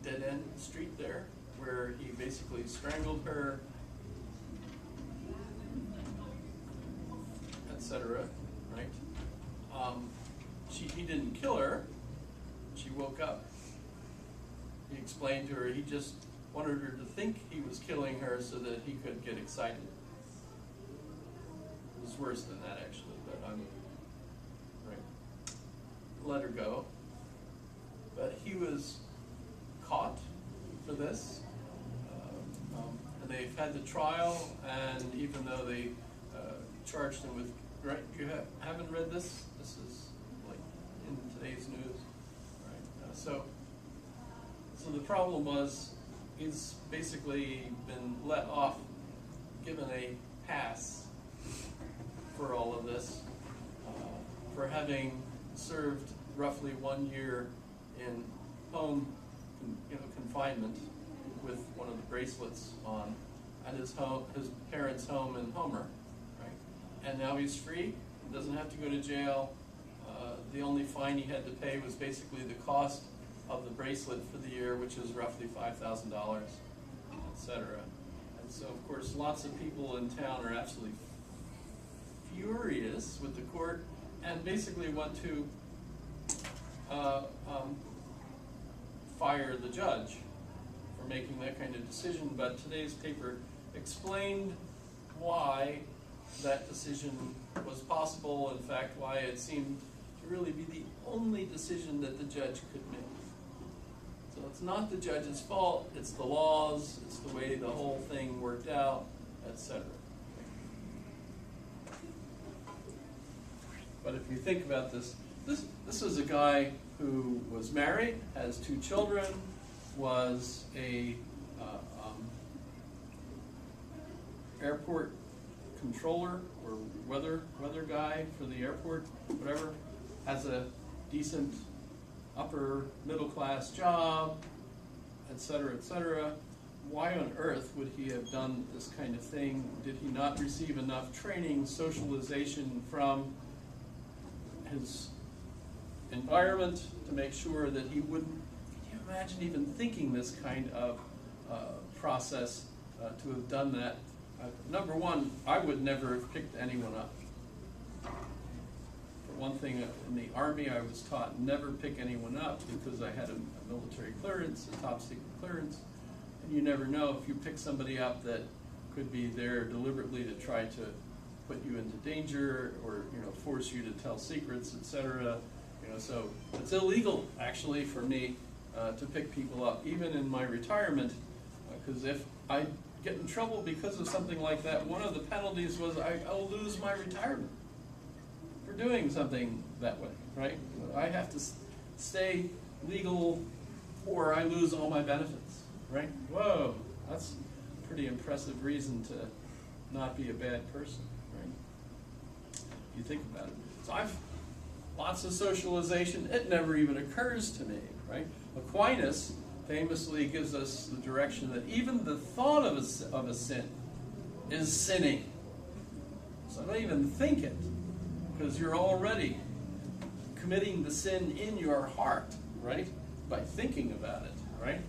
dead end street there where he basically strangled her, etc. Right? He didn't kill her. She woke up. He explained to her he just wanted her to think he was killing her so that he could get excited. It was worse than that, actually, but right. Let her go. But he was caught for this, and they've had the trial, and even though they charged him with, right, you haven't read this? This is like in today's news, right? So the problem was he's basically been let off, given a pass for all of this, for having served roughly 1 year in home, confinement with one of the bracelets on at his parents' home in Homer, right? And now he's free, doesn't have to go to jail. The only fine he had to pay was basically the cost of the bracelet for the year, which is roughly $5,000, etc. And so, of course, lots of people in town are absolutely furious with the court and basically want to fire the judge for making that kind of decision. But today's paper explained why that decision was possible, in fact, why it seemed to really be the only decision that the judge could make. So it's not the judge's fault, it's the laws, it's the way the whole thing worked out, etc. But if you think about this was a guy who was married, has 2 children, was a airport controller or weather guy for the airport, whatever, has a decent upper middle class job, etc., etc. Why on earth would he have done this kind of thing? Did he not receive enough training, socialization from his environment to make sure that he wouldn't? Can you imagine even thinking this kind of process to have done that? Number one, I would never have picked anyone up. For one thing, in the Army I was taught never pick anyone up because I had a military clearance, a top secret clearance, and you never know if you pick somebody up that could be there deliberately to try to put you into danger or force you to tell secrets, etc. So it's illegal actually for me to pick people up, even in my retirement, because if I get in trouble because of something like that, one of the penalties was I'll lose my retirement for doing something that way, right? I have to stay legal or I lose all my benefits, right? Whoa, that's a pretty impressive reason to not be a bad person, right? You think about it. So I've lots of socialization. It never even occurs to me, right? Aquinas famously gives us the direction that even the thought of a sin is sinning. So don't even think it, because you're already committing the sin in your heart, right? By thinking about it, right?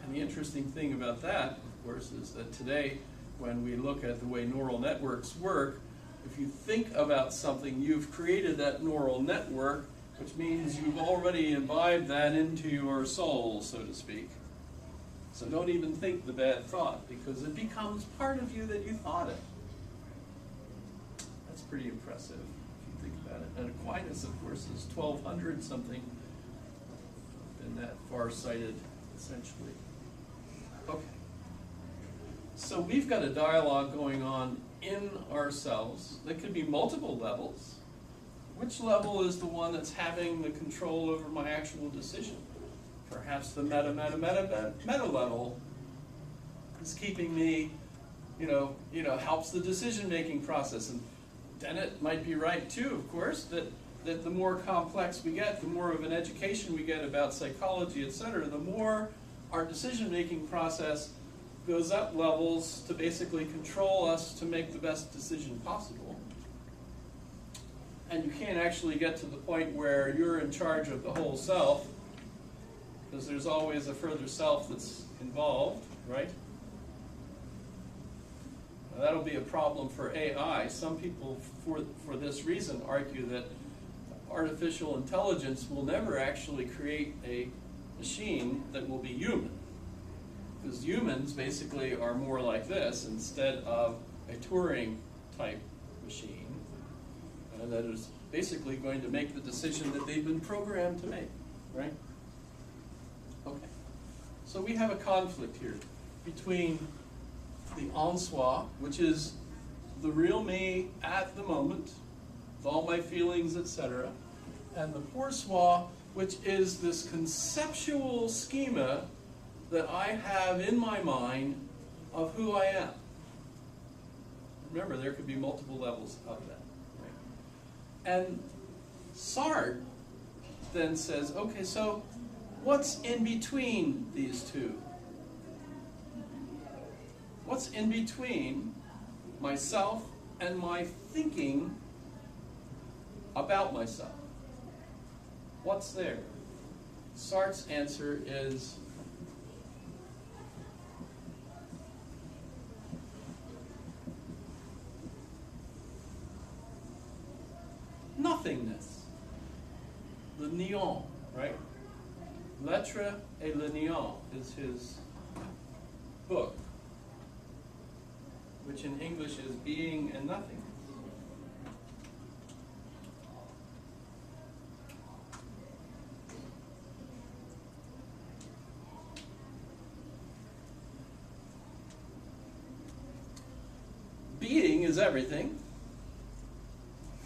And the interesting thing about that, of course, is that today, when we look at the way neural networks work, if you think about something, you've created that neural network, which means you've already imbibed that into your soul, so to speak. So don't even think the bad thought, because it becomes part of you that you thought it. That's pretty impressive, if you think about it. And Aquinas, of course, is 1200 something, been that far-sighted, essentially. Okay. So we've got a dialogue going on in ourselves that could be multiple levels. Which level is the one that's having the control over my actual decision? Perhaps the meta level is keeping me, helps the decision-making process. And Dennett might be right too, of course, that the more complex we get, the more of an education we get about psychology, etc., the more our decision-making process goes up levels to basically control us to make the best decision possible. and you can't actually get to the point where you're in charge of the whole self, because there's always a further self that's involved, right? Now, that'll be a problem for AI. Some people, for this reason, argue that artificial intelligence will never actually create a machine that will be human. Because humans basically are more like this instead of a Turing type machine that is basically going to make the decision that they've been programmed to make, right? Okay. So we have a conflict here between the en soi, which is the real me at the moment, with all my feelings, etc., and the pour soi, which is this conceptual schema that I have in my mind of who I am. Remember, there could be multiple levels of that. Right? And Sartre then says, okay, so what's in between these two? What's in between myself and my thinking about myself? What's there? Sartre's answer is nothingness. The néant, right? L'être et le néant is his book, which in English is being and nothingness. Being is everything,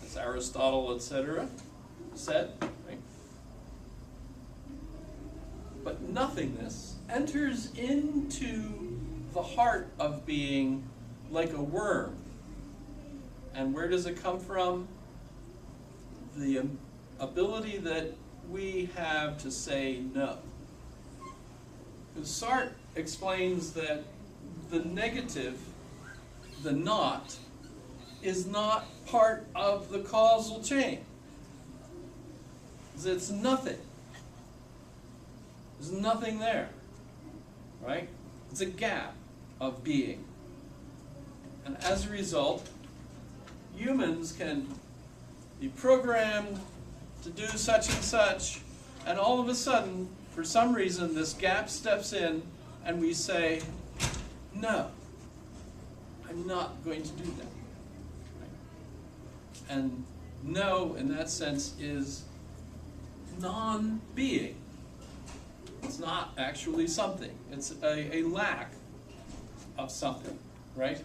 as Aristotle, etc., said, right? But nothingness enters into the heart of being like a worm. And where does it come from? The ability that we have to say no. Because Sartre explains that the negative, the not, is not part of the causal chain. It's nothing. There's nothing there, right? It's a gap of being. And as a result, humans can be programmed to do such and such, and all of a sudden, for some reason, this gap steps in, and we say, no, I'm not going to do that. Right? And no, in that sense, is non-being. It's not actually something. It's a lack of something, right?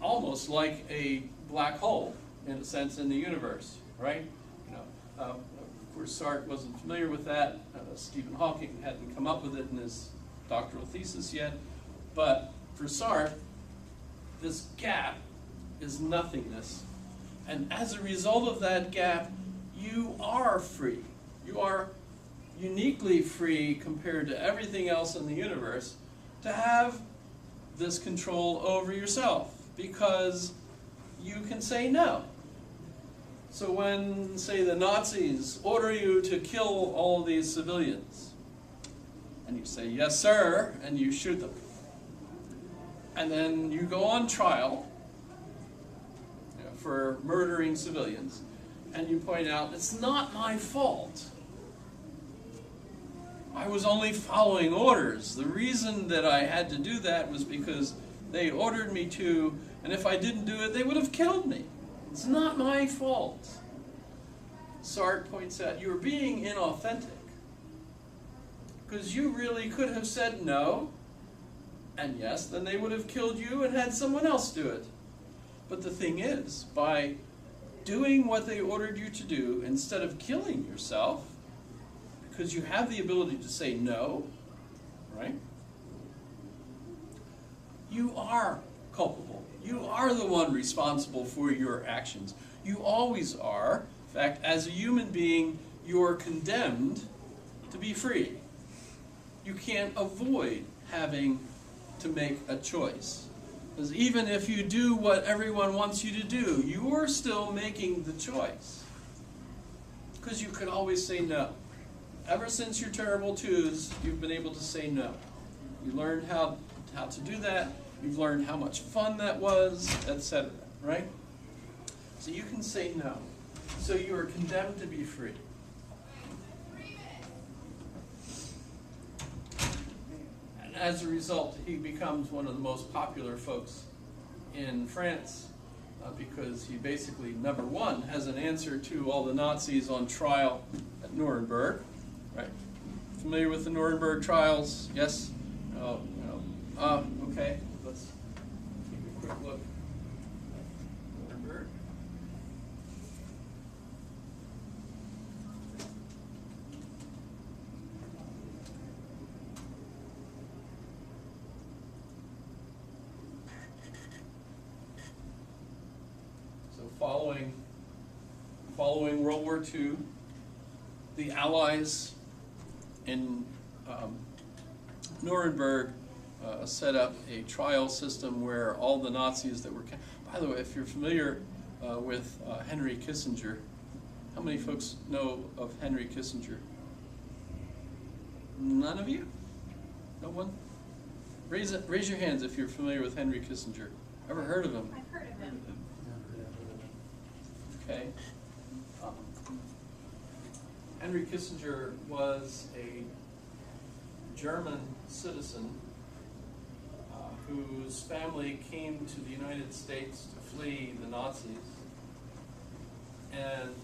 Almost like a black hole, in a sense, in the universe, right? You know, of course, Sartre wasn't familiar with that. Stephen Hawking hadn't come up with it in his doctoral thesis yet. But for Sartre, this gap is nothingness. And as a result of that gap, you are free. You are uniquely free compared to everything else in the universe to have this control over yourself, because you can say no. So when, say, the Nazis order you to kill all of these civilians, and you say, yes, sir, and you shoot them, and then you go on trial for murdering civilians, and you point out, it's not my fault. I was only following orders. The reason that I had to do that was because they ordered me to, and if I didn't do it, they would have killed me. It's not my fault. Sartre points out, you're being inauthentic, because you really could have said no, and yes, then they would have killed you and had someone else do it. But the thing is, by doing what they ordered you to do, instead of killing yourself, because you have the ability to say no, right? You are culpable. You are the one responsible for your actions. You always are. In fact, as a human being, you're condemned to be free. You can't avoid having to make a choice. Because even if you do what everyone wants you to do, you're still making the choice. Because you could always say no. Ever since your terrible twos, you've been able to say no. You learned how to do that. You've learned how much fun that was, etc. Right? So you can say no. So you are condemned to be free. And as a result, he becomes one of the most popular folks in France because he basically, number one, has an answer to all the Nazis on trial at Nuremberg. Right? Familiar with the Nuremberg trials? Yes? No? Okay. Let's take a quick look. Nuremberg. So following World War II, the Allies in Nuremberg set up a trial system where all the Nazis that were... By the way, if you're familiar with Henry Kissinger, how many folks know of Henry Kissinger? None of you? No one? Raise your hands if you're familiar with Henry Kissinger. Ever heard of him? I've heard of him. Okay. Henry Kissinger was a German citizen whose family came to the United States to flee the Nazis. And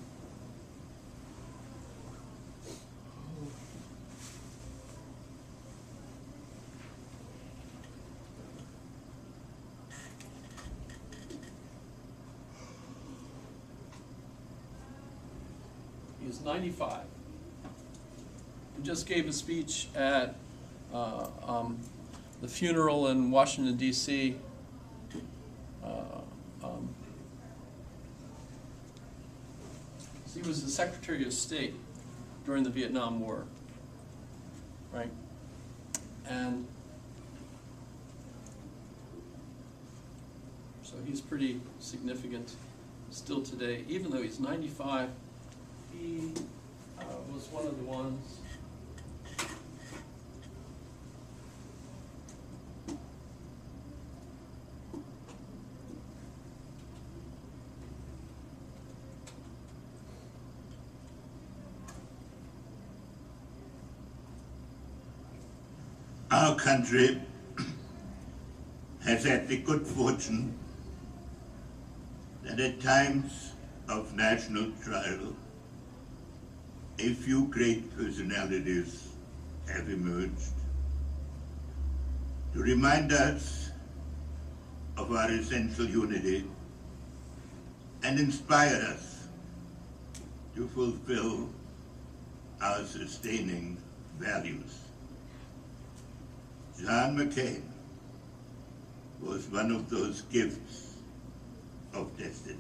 he was 95. He just gave a speech at the funeral in Washington, D.C. He was the Secretary of State during the Vietnam War, right? And so he's pretty significant still today. Even though he's 95, he was one of the ones Our country has had the good fortune that at times of national trial, a few great personalities have emerged to remind us of our essential unity and inspire us to fulfill our sustaining values. John McCain was one of those gifts of destiny.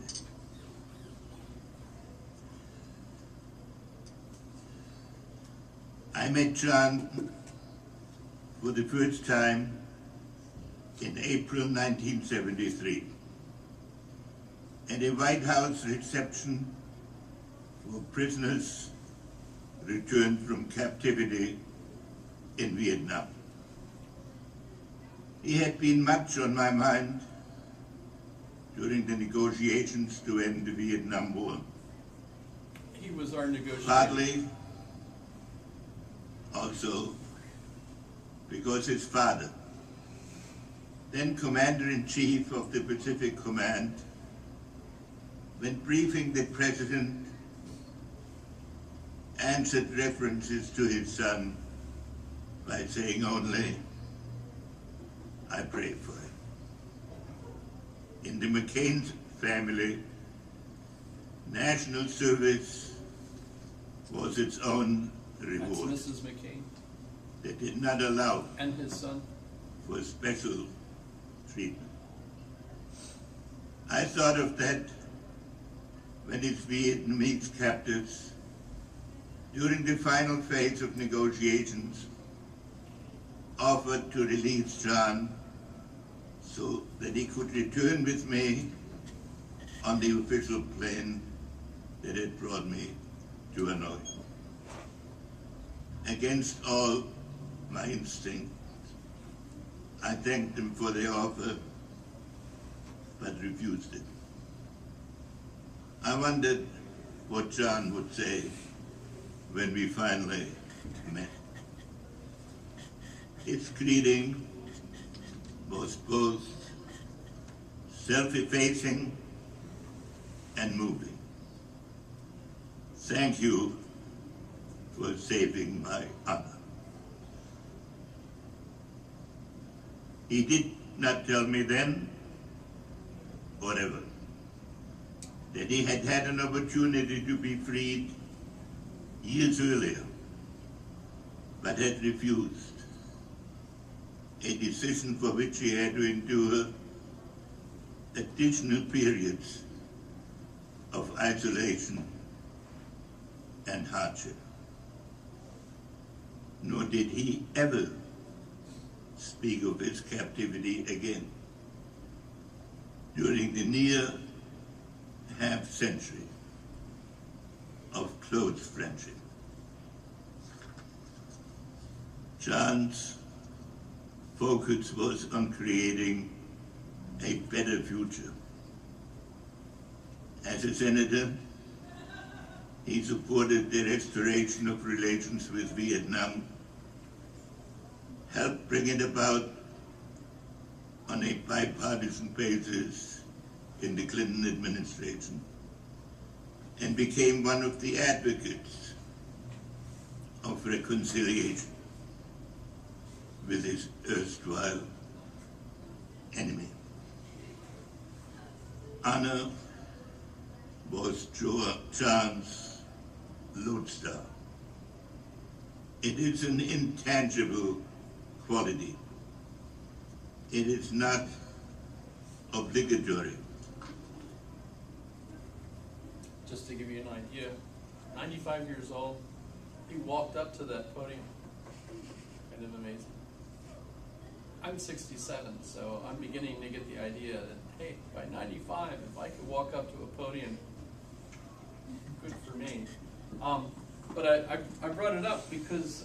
I met John for the first time in April 1973 at a White House reception for prisoners returned from captivity in Vietnam. He had been much on my mind during the negotiations to end the Vietnam War. he was our negotiator. Partly also because his father, then Commander-in-Chief of the Pacific Command, when briefing the President, answered references to his son by saying only, "I pray for him." In the McCain family, national service was its own reward. That's Mrs. McCain They did not allow and his son. for special treatment. I thought of that when his Vietnamese captors, during the final phase of negotiations, offered to release John so that he could return with me on the official plane that had brought me to Hanoi. Against all my instincts, I thanked him for the offer, but refused it. I wondered what John would say when we finally met. His greeting was both self-effacing and moving. Thank you for saving my honor. He did not tell me then, or ever, that he had had an opportunity to be freed years earlier, but had refused, a decision for which he had to endure additional periods of isolation and hardship. Nor did he ever speak of his captivity again during the near half-century of close friendship. John's focus was on creating a better future. As a senator, he supported the restoration of relations with Vietnam, helped bring it about on a bipartisan basis in the Clinton administration, and became one of the advocates of reconciliation with his erstwhile enemy. Honor was John's lodestar. It is an intangible quality. It is not obligatory. Just to give you an idea, 95 years old, he walked up to that podium. Kind of amazing. I'm 67, so I'm beginning to get the idea that, hey, by 95, if I could walk up to a podium, good for me. But I brought it up because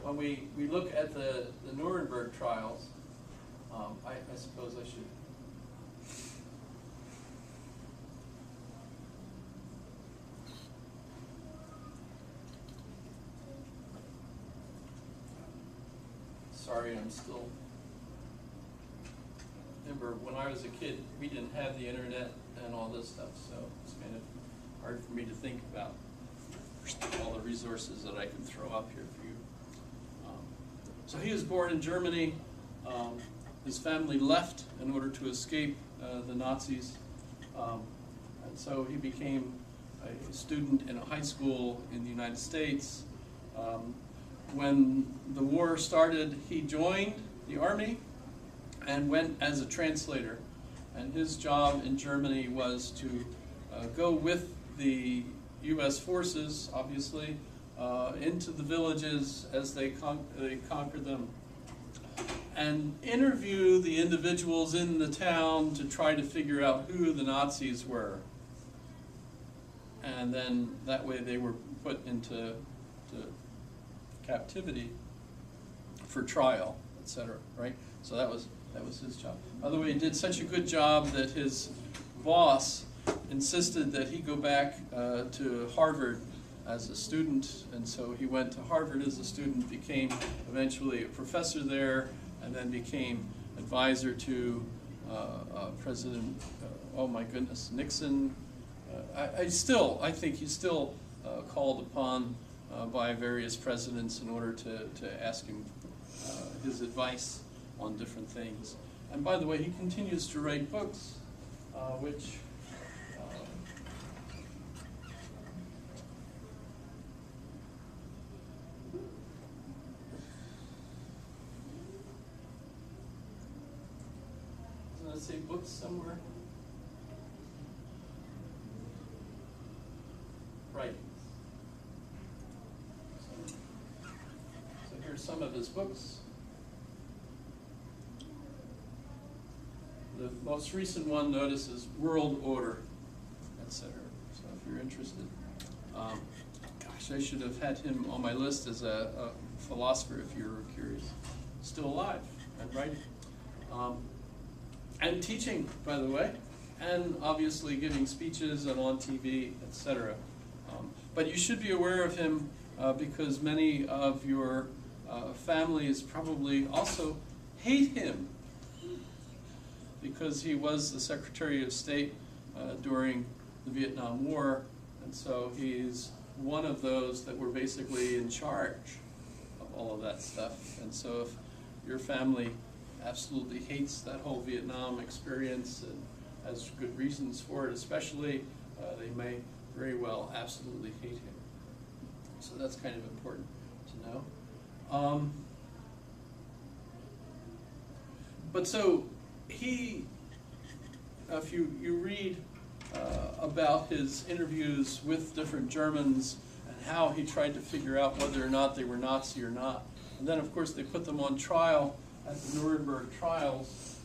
when we look at the Nuremberg trials, I suppose I should. Sorry, I'm still. Remember, when I was a kid, we didn't have the internet and all this stuff, so it's kind of hard for me to think about all the resources that I can throw up here for you. So he was born in Germany. His family left in order to escape the Nazis, and so he became a student in a high school in the United States. When the war started, he joined the army and went as a translator. And his job in Germany was to go with the U.S. forces, obviously, into the villages as they conquered them, and interview the individuals in the town to try to figure out who the Nazis were. And then that way they were put into captivity for trial, etc. Right? So that was his job. By the way, he did such a good job that his boss insisted that he go back to Harvard as a student, and so he went to Harvard as a student, became eventually a professor there, and then became advisor to President, oh my goodness, Nixon. I think he's still called upon by various presidents in order to ask him his advice on different things. And by the way, he continues to write books, which doesn't it say books somewhere? Right. So here's some of his books. the most recent one, notice, is World Order, etc. So if you're interested. Gosh, I should have had him on my list as a philosopher if you're curious. Still alive and writing. And teaching, by the way, and obviously giving speeches and on TV, etc. But you should be aware of him because many of your families probably also hate him because he was the Secretary of State during the Vietnam War, and so he's one of those that were basically in charge of all of that stuff. And so if your family absolutely hates that whole Vietnam experience and has good reasons for it especially, they may very well absolutely hate him. So that's kind of important to know. But so he, if you read about his interviews with different Germans and how he tried to figure out whether or not they were Nazi or not, and then of course they put them on trial at the Nuremberg trials.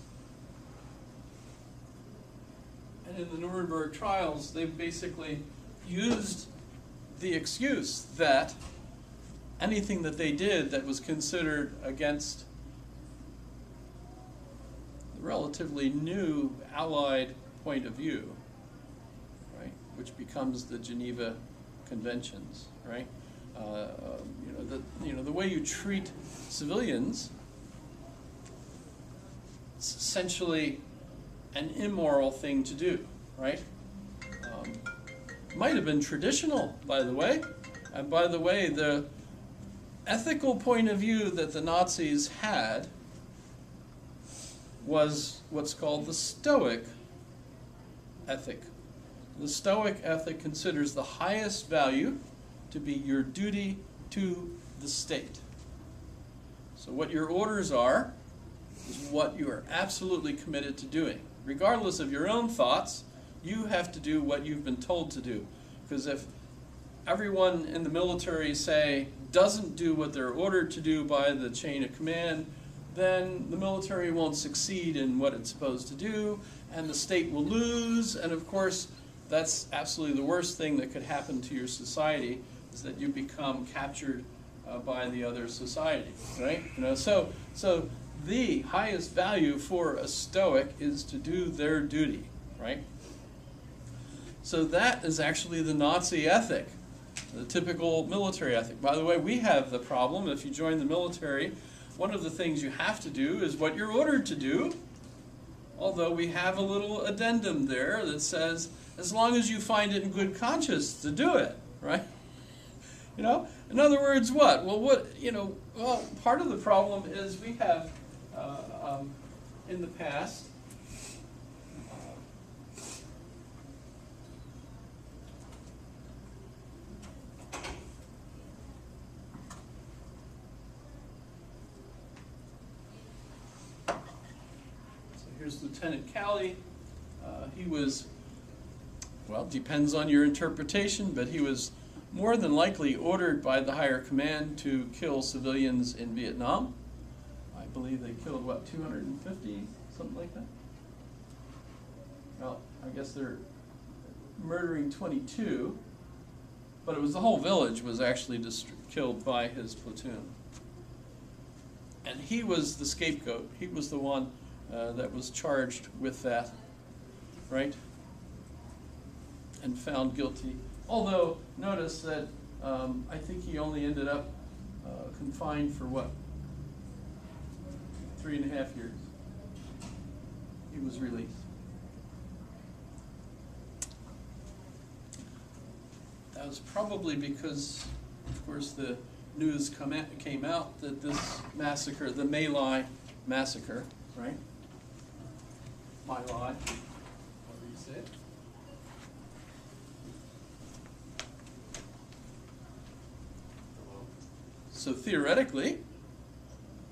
And in the Nuremberg trials, they basically used the excuse that anything that they did that was considered against the relatively new Allied point of view, right, which becomes the Geneva Conventions, right? The way you treat civilians, it's essentially an immoral thing to do, right? Might have been traditional, by the way. And by the way, the ethical point of view that the Nazis had was what's called the Stoic ethic. The Stoic ethic considers the highest value to be your duty to the state. So what your orders are is what you are absolutely committed to doing. Regardless of your own thoughts, you have to do what you've been told to do. Because if everyone in the military, say, doesn't do what they're ordered to do by the chain of command, then the military won't succeed in what it's supposed to do, and the state will lose, and of course, that's absolutely the worst thing that could happen to your society, is that you become captured by the other society, right? So the highest value for a Stoic is to do their duty, right? So that is actually the Nazi ethic, the typical military ethic. By the way, we have the problem, if you join the military, one of the things you have to do is what you're ordered to do, although we have a little addendum there that says, as long as you find it in good conscience to do it, right? In other words, what? Well, part of the problem is we have, in the past, here's Lieutenant Calley. He was, well, depends on your interpretation, but he was more than likely ordered by the higher command to kill civilians in Vietnam. I believe they killed, what, 250, something like that? Well, I guess they're murdering 22, but it was the whole village was actually killed by his platoon. And he was the scapegoat. He was the one that was charged with that, right? And found guilty. Although, notice that I think he only ended up confined for what? 3.5 years. He was released. That was probably because, of course, the news came out that this massacre, the My Lai massacre, right? My Lai, however you say it. So theoretically,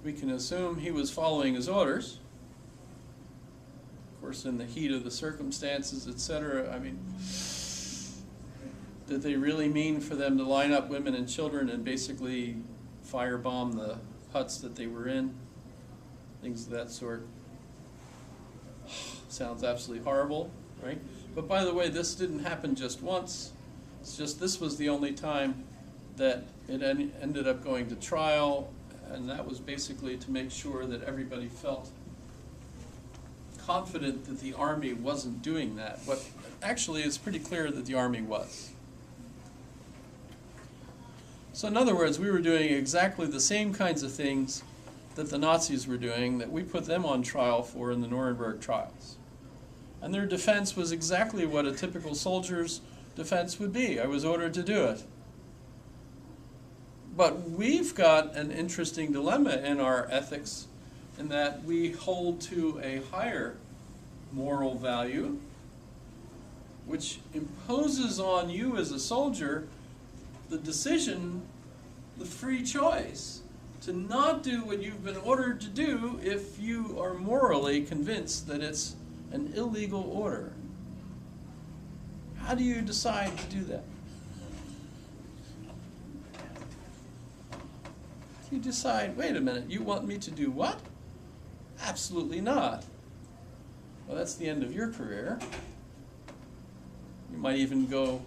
we can assume he was following his orders. Of course, in the heat of the circumstances, etc. I mean, did they really mean for them to line up women and children and basically firebomb the huts that they were in? Things of that sort. Sounds absolutely horrible, right? But by the way, this didn't happen just once. It's just this was the only time that it ended up going to trial, and that was basically to make sure that everybody felt confident that the Army wasn't doing that. But actually, it's pretty clear that the Army was. So in other words, we were doing exactly the same kinds of things that the Nazis were doing, that we put them on trial for in the Nuremberg trials. And their defense was exactly what a typical soldier's defense would be. I was ordered to do it. But we've got an interesting dilemma in our ethics in that we hold to a higher moral value, which imposes on you as a soldier the decision, the free choice, to not do what you've been ordered to do if you are morally convinced that it's an illegal order. How do you decide to do that? You decide, wait a minute, you want me to do what? Absolutely not. Well, that's the end of your career. You might even go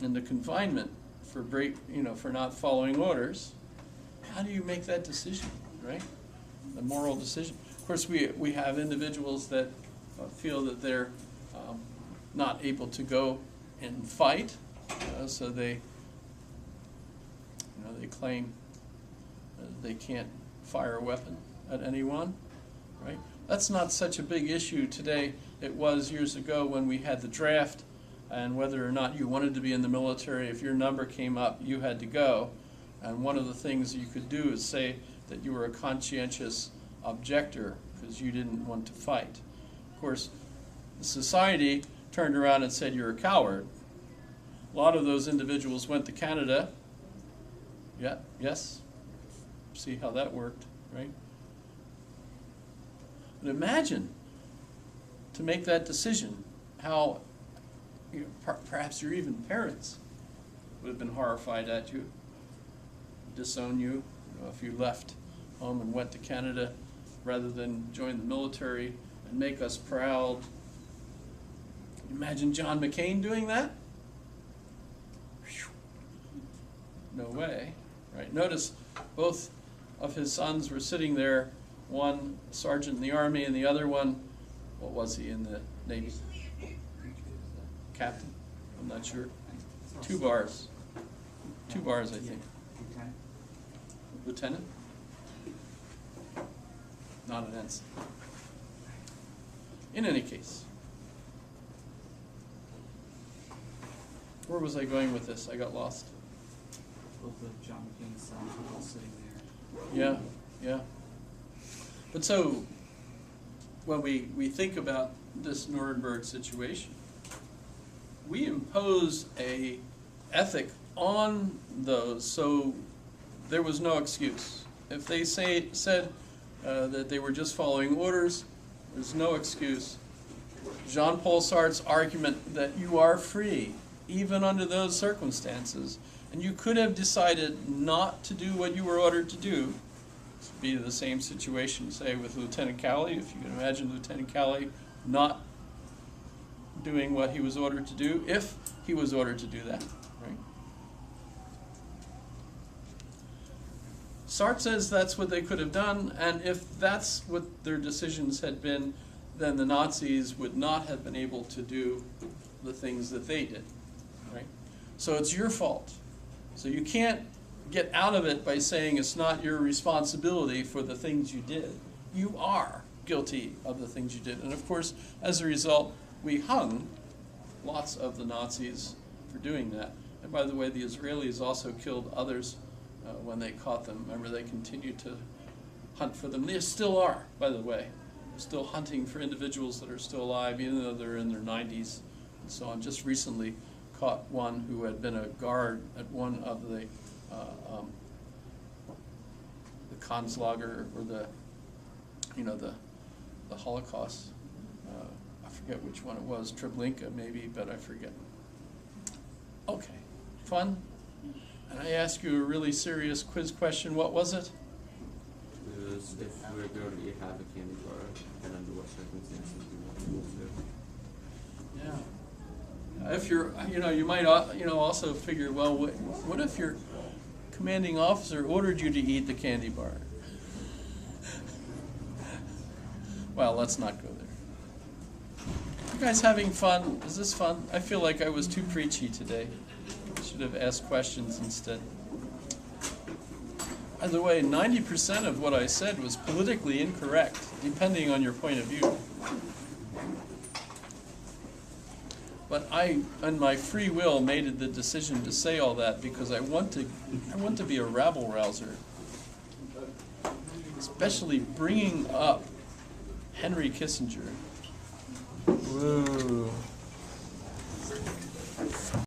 into confinement for for not following orders. How do you make that decision, right? The moral decision. Of course, we have individuals that feel that they're not able to go and fight, so they claim they can't fire a weapon at anyone, right? That's not such a big issue today. It was years ago when we had the draft, and whether or not you wanted to be in the military, if your number came up, you had to go. And one of the things you could do is say that you were a conscientious objector because you didn't want to fight. Of course, the society turned around and said you're a coward. A lot of those individuals went to Canada. Yeah, yes. See how that worked, right? But imagine to make that decision, how perhaps your even parents would have been horrified at you, disown you, if you left home and went to Canada rather than join the military and make us proud. Imagine John McCain doing that? No way, right? Notice both of his sons were sitting there, one sergeant in the Army and the other one, what was he, in the Navy? Captain? I'm not sure. 2 bars. 2 bars, I think. Lieutenant? Not an ensign. In any case, where was I going with this? I got lost. Both of John McCain's sons were all sitting there. Yeah, yeah. But so, when we think about this Nuremberg situation, we impose a ethic on those, so there was no excuse. If they said that they were just following orders, there's no excuse. Jean-Paul Sartre's argument that you are free, even under those circumstances, and you could have decided not to do what you were ordered to do. This would be the same situation, say, with Lieutenant Calley. If you can imagine Lieutenant Calley not doing what he was ordered to do, if he was ordered to do that, right? Sartre says that's what they could have done, and if that's what their decisions had been, then the Nazis would not have been able to do the things that they did, right? So it's your fault. So you can't get out of it by saying it's not your responsibility for the things you did. You are guilty of the things you did. And of course, as a result, we hung lots of the Nazis for doing that. And by the way, the Israelis also killed others when they caught them. Remember, they continued to hunt for them. They still are, by the way. They're still hunting for individuals that are still alive, even though they're in their 90s and so on. Just recently caught one who had been a guard at one of the Konzlager, or the Holocaust. I forget which one it was, Treblinka maybe, but I forget. Okay, fun. And I ask you a really serious quiz question. What was it? It was if we were going to have a candy bar, and under what circumstances we want to. Yeah. If you're, you might, also figure, well, what if your commanding officer ordered you to eat the candy bar? Well, let's not go there. You guys having fun? Is this fun? I feel like I was too preachy today. I should have asked questions instead. By the way, 90% of what I said was politically incorrect, depending on your point of view. But I, on my free will, made the decision to say all that because I want to be a rabble rouser. Especially bringing up Henry Kissinger. Whoa.